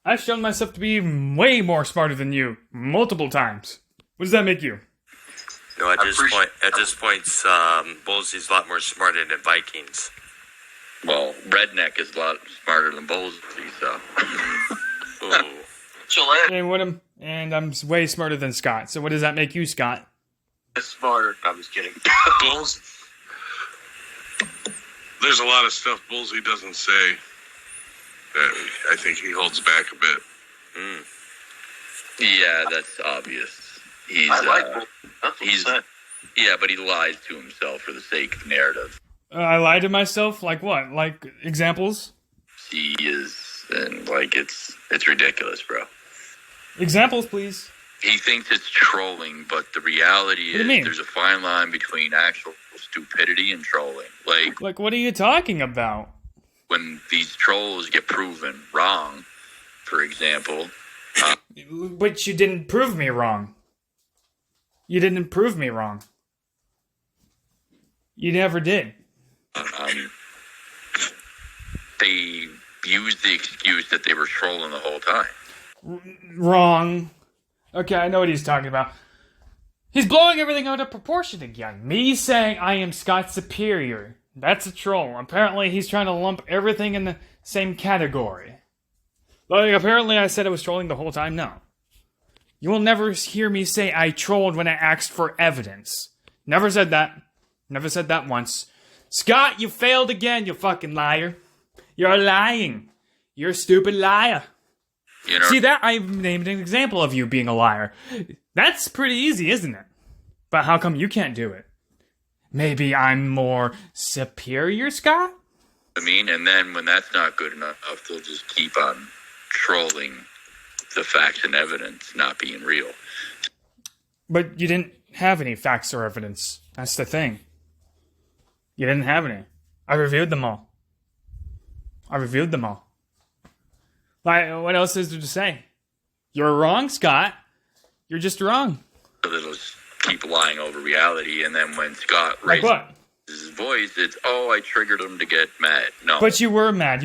I've shown myself to be way more smarter than you, multiple times. What does that make you?
No, at this point, Bullsy's a lot more smarter than Vikings.
Well, Redneck is a lot smarter than Bullsy, so.
Gillette
And I'm way smarter than Scott. So what does that make you, Scott?
is smarter. I'm just kidding.
Bulls. There's a lot of stuff Bullsy doesn't say that I think he holds back a bit.
Yeah, that's obvious.
I like Bull. That's what
he's
I'm saying.
Yeah, but he lies to himself for the sake of narrative.
I lied to myself? Like what? Like examples?
He is, and like it's ridiculous, bro.
Examples, please.
He thinks it's trolling, but the reality
What do you
is
mean?
there's a fine line between actual stupidity and trolling. Like
What are you talking about?
when these trolls get proven wrong, for example.
But you didn't prove me wrong. You didn't prove me wrong. You never did.
They used the excuse that they were trolling the whole time.
Wrong. Okay, I know what he's talking about. He's blowing everything out of proportion again. Me saying I am Scott's superior. That's a troll. Apparently he's trying to lump everything in the same category. Like, apparently I said I was trolling the whole time. No. You will never hear me say I trolled when I asked for evidence. Never said that. Never said that once. Scott, you failed again, you fucking liar. You're lying. You're a stupid liar.
You know,
See that? I've named an example of you being a liar. That's pretty easy, isn't it? But how come you can't do it? Maybe I'm more superior, Scott?
I mean, and then when that's not good enough, they'll just keep on trolling the facts and evidence not being real.
But you didn't have any facts or evidence. That's the thing. You didn't have any. I reviewed them all. Like, what else is there to say? You're wrong, Scott. You're just wrong.
They'll just keep lying over reality, and then when Scott
Like
raises
what?
his voice, it's, oh, I triggered him to get mad. No.
But you were mad.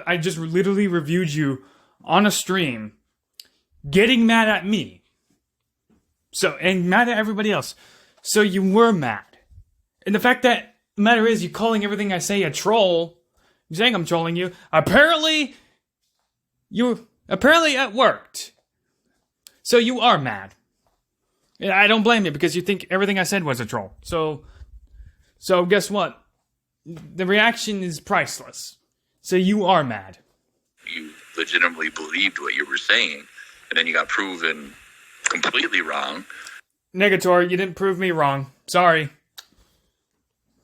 I just literally reviewed you on a stream getting mad at me. And mad at everybody else. So you were mad. And the fact that the matter is, you calling everything I say a troll, you're saying I'm trolling you. Apparently it worked. So you are mad. And I don't blame you because you think everything I said was a troll. So guess what? The reaction is priceless. So you are mad.
You legitimately believed what you were saying, and then you got proven completely wrong.
Negator, you didn't prove me wrong. Sorry.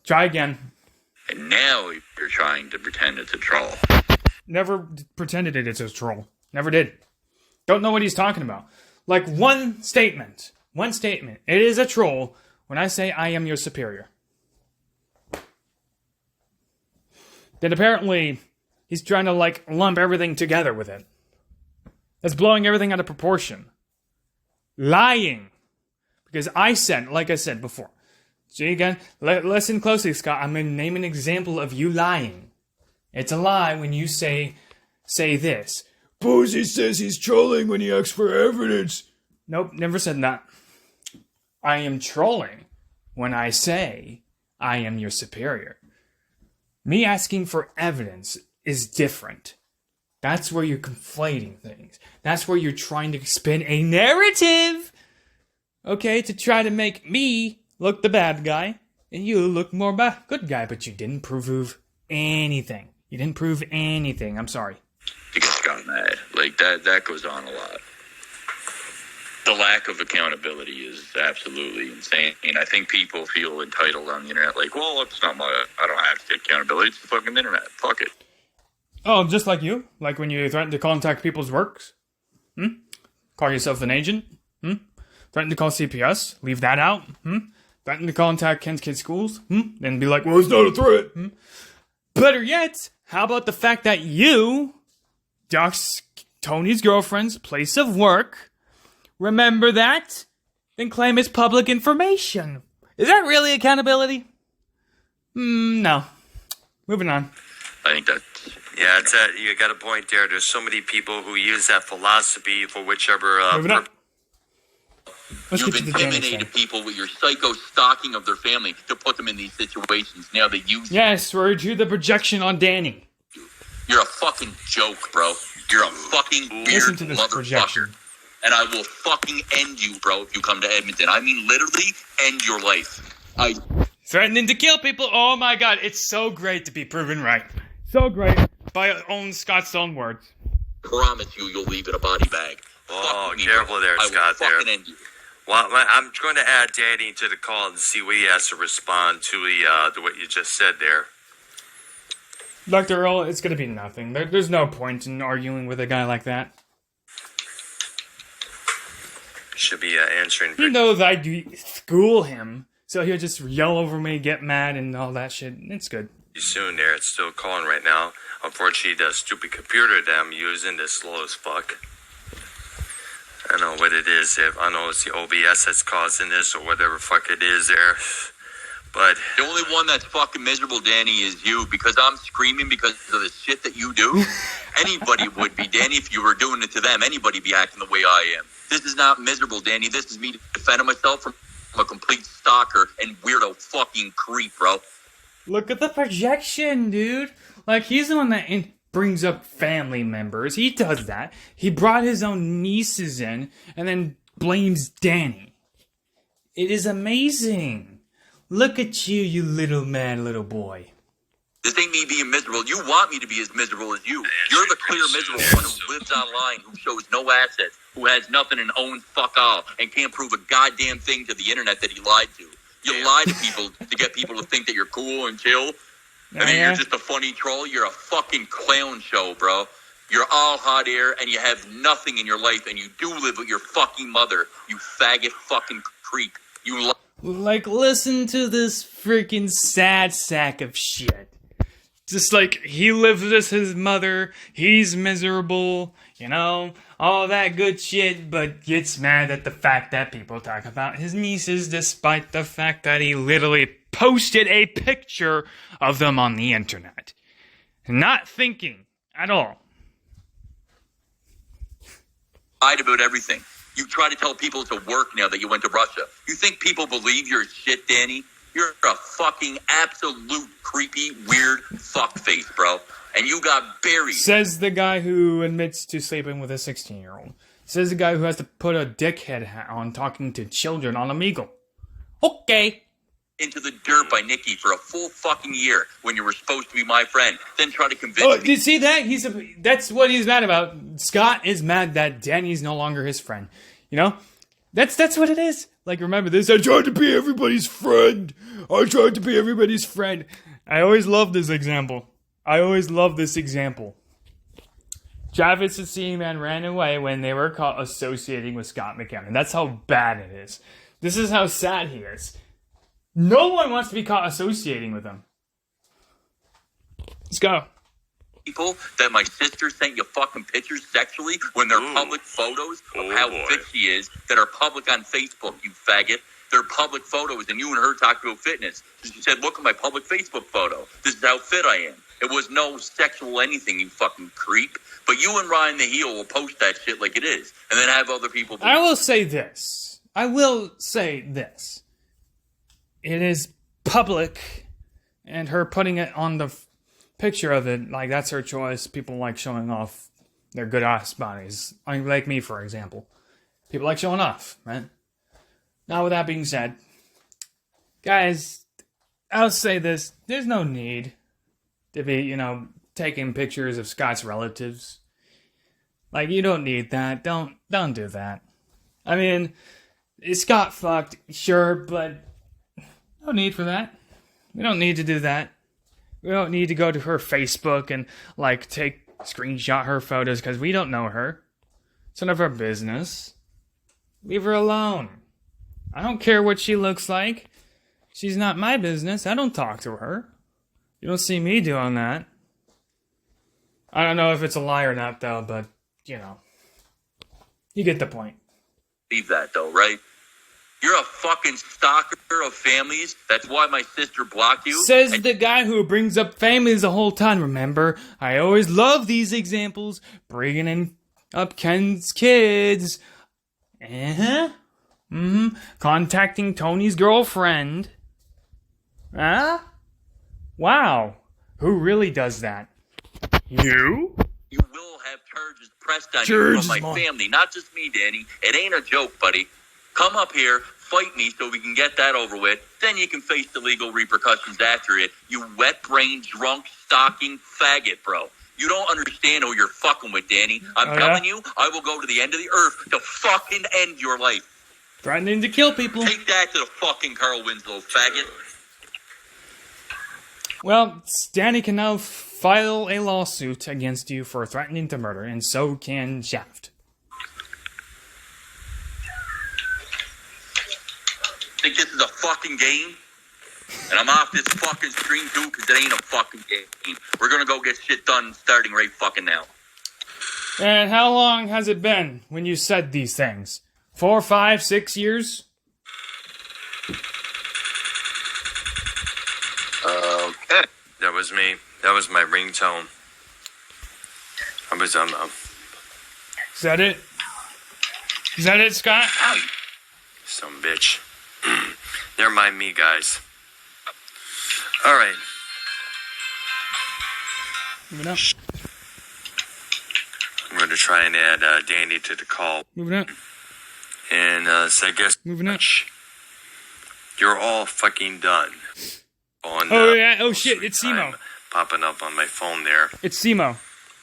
Try again.
And now you're trying to pretend it's a troll.
Never pretended it's a troll. Never did. Don't know what he's talking about. Like one statement. It is a troll when I say I am your superior. Then apparently he's trying to lump everything together with it. That's blowing everything out of proportion. Lying. Because I said, like I said before. See again? Listen closely, Scott. I'm going to name an example of you lying. It's a lie when you say this.
Boozy says he's trolling when he asks for evidence.
Nope, never said that. I am trolling when I say I am your superior. Me asking for evidence is different. That's where you're conflating things. That's where you're trying to spin a narrative. Okay, to try to make me look the bad guy and you look more good guy, but you didn't prove anything. I'm sorry.
You just got mad. That goes on a lot. The lack of accountability is absolutely insane. And I think people feel entitled on the internet. Well, it's not I don't have to take accountability. It's the fucking internet. Fuck it.
Oh, just like you? Like when you threaten to contact people's works? Call yourself an agent? Threaten to call CPS? Leave that out? Threaten to contact Ken's Kids Schools? Then be like, well, it's not a threat. Better yet, how about the fact that you dox Tony's girlfriend's place of work? Remember that? Then claim it's public information. Is that really accountability? No. Moving on.
I think that's...
Yeah, you got a point there. There's so many people who use that philosophy for whichever...
Moving on.
You've intimidated people with your psycho stalking of their family to put them in these situations. Now they use...
Yes, we drew the projection on Danny.
You're a fucking joke, bro. You're a fucking weird motherfucker.
Projection.
And I will fucking end you, bro, if you come to Edmonton. I mean, literally end your life.
Threatening to kill people. Oh my god, it's so great to be proven right. So great. By Scott's own words.
Promise you'll leave in a body bag.
Oh, careful there, Scott.
I will fucking end you.
Well, I'm going to add Danny to the call and see what he has to respond to what you just said there.
Dr. Earl, it's going to be nothing. There's no point in arguing with a guy like that.
Should be answering.
He knows I do school him, so he'll just yell over me, get mad, and all that shit. It's good.
Soon there, it's still calling right now. Unfortunately, the stupid computer that I'm using is slow as fuck. I don't know what it is. I know it's the OBS that's causing this or whatever fuck it is there. But
the only one that's fucking miserable, Danny, is you, because I'm screaming because of the shit that you do. Anybody would be, Danny, if you were doing it to them. Anybody be acting the way I am. This is not miserable, Danny. This is me defending myself from a complete stalker and weirdo fucking creep, bro.
Look at the projection, dude. Like, he's the one that brings up family members. He does that. He brought his own nieces in and then blames Danny. It is amazing. Look at you, you little man, little boy.
This ain't me being miserable. You want me to be as miserable as you. You're the clear miserable one who lives online, who shows no assets, who has nothing and owns fuck all, and can't prove a goddamn thing to the internet that he lied to. You lie to people to get people to think that you're cool and chill. And then you're just a funny troll. You're a fucking clown show, bro. You're all hot air, and you have nothing in your life, and you do live with your fucking mother, you faggot fucking creep. You
Like, listen to this freaking sad sack of shit. Just like, he lives with his mother, he's miserable, you know, all that good shit, but gets mad at the fact that people talk about his nieces, despite the fact that he literally posted a picture of them on the internet. Not thinking at all.
lied about everything. You try to tell people to work now that you went to Russia. You think people believe your shit, Danny? You're a fucking absolute creepy, weird fuckface, bro. And you got buried.
Says the guy who admits to sleeping with a 16-year-old. Says the guy who has to put a dickhead hat on talking to children on Omegle. Okay.
Into the dirt by Nikki for a full fucking year when you were supposed to be my friend. Then try to convince me.
You see that? That's what he's mad about. Scott is mad that Danny's no longer his friend. You know? That's what it is. Like, remember this? I tried to be everybody's friend. I tried to be everybody's friend. I always love this example. Travis and C-Man ran away when they were caught associating with Scott McKenna. That's how bad it is. This is how sad he is. No one wants to be caught associating with him. Let's go.
People that my sister sent you fucking pictures sexually when they're public photos of how fit she is that are public on Facebook, you faggot. They're public photos and you and her talked about fitness. So she said, look at my public Facebook photo. This is how fit I am. It was no sexual anything, you fucking creep. But you and Ryan the Heel will post that shit like it is. And then have other people...
I will say this. It is public, and her putting it on the picture of it, like, that's her choice. People like showing off their good-ass bodies. I mean, like me, for example. People like showing off, right? Now, with that being said, guys, I'll say this. There's no need to be, taking pictures of Scott's relatives. Like, you don't need that. Don't do that. I mean, Scott fucked, sure, but no need for that. We don't need to do that. We don't need to go to her Facebook and, screenshot her photos because we don't know her. It's none of our business. Leave her alone. I don't care what she looks like. She's not my business. I don't talk to her. You don't see me doing that. I don't know if it's a lie or not, though, but, you get the point.
Leave that, though, right? You're a fucking stalker of families. That's why my sister blocked you.
Says the guy who brings up families the whole time. Remember, I always love these examples. Bringing up Ken's kids. Contacting Tony's girlfriend. Wow. Who really does that? You?
You will have charges pressed on you from my family. Not just me, Danny. It ain't a joke, buddy. Come up here, fight me so we can get that over with. Then you can face the legal repercussions after it. You wet-brained, drunk, stalking faggot, bro. You don't understand who you're fucking with, Danny. I'm telling you, I will go to the end of the earth to fucking end your life.
Threatening to kill people.
Take that to the fucking Carl Winslow, faggot.
Well, Danny can now file a lawsuit against you for threatening to murder, and so can Shaft.
Think this is a fucking game? And I'm off this fucking stream too because it ain't a fucking game. We're gonna go get shit done starting right fucking now.
And how long has it been when you said these things? 4, 5, 6 years?
Okay. That was me. That was my ringtone. I was
Is that it? Is that it, Scott?
Some bitch. Never mind me, guys. All right.
Moving up.
I'm going to try and add Danny to the call.
Moving up.
And so I guess
Moving up.
you're all fucking done. On,
Oh shit, it's Simo.
Popping up on my phone there.
It's Simo.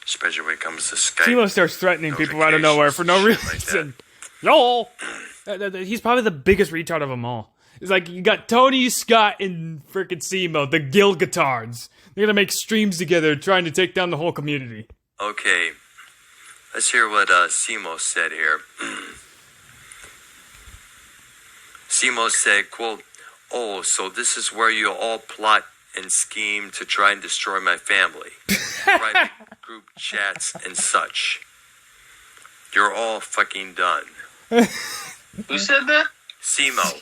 Especially when it comes to Skype.
Simo starts threatening people out of nowhere for no reason. Yo! He's probably the biggest retard of them all. It's like, you got Tony, Scott, and frickin' Simo, the Gilgatards. They're gonna make streams together trying to take down the whole community.
Okay, Let's hear what Simo said here. Simo said, quote, "Oh, so this is where you all plot and scheme to try and destroy my family. Private group chats and such. You're all fucking done."
Who said that?
Simo.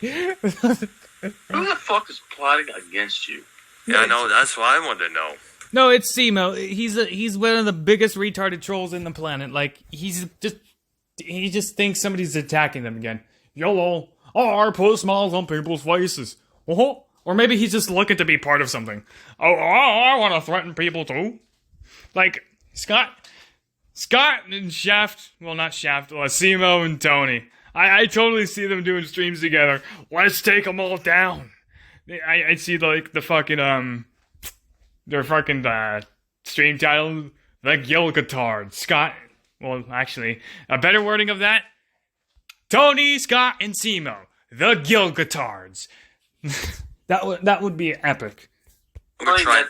Who the fuck is plotting against you?
Yeah, I know. That's what I want to know.
No, it's Simo. He's one of the biggest retarded trolls in the planet. Like, he just thinks somebody's attacking them again. YOLO. I put smiles on people's faces. Or maybe he's just looking to be part of something. I want to threaten people too. Like, Scott and Shaft, well, not Shaft, Simo and Tony. I totally see them doing streams together. Let's take them all down. I see, like, the fucking, their fucking, stream title, The Gilgatards. Scott, well, actually, a better wording of that, Tony, Scott, and Simo, The Gilgatards. That would be epic.
I'm gonna try.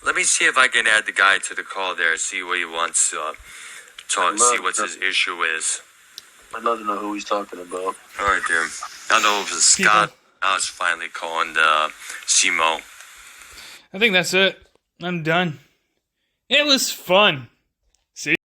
Let me see if I can add the guy to the call there. See what he wants to talk. See what his issue is.
I'd love to know who he's talking about.
All right, dude. I know if it's Scott. I was finally calling Simo.
I think that's it. I'm done. It was fun.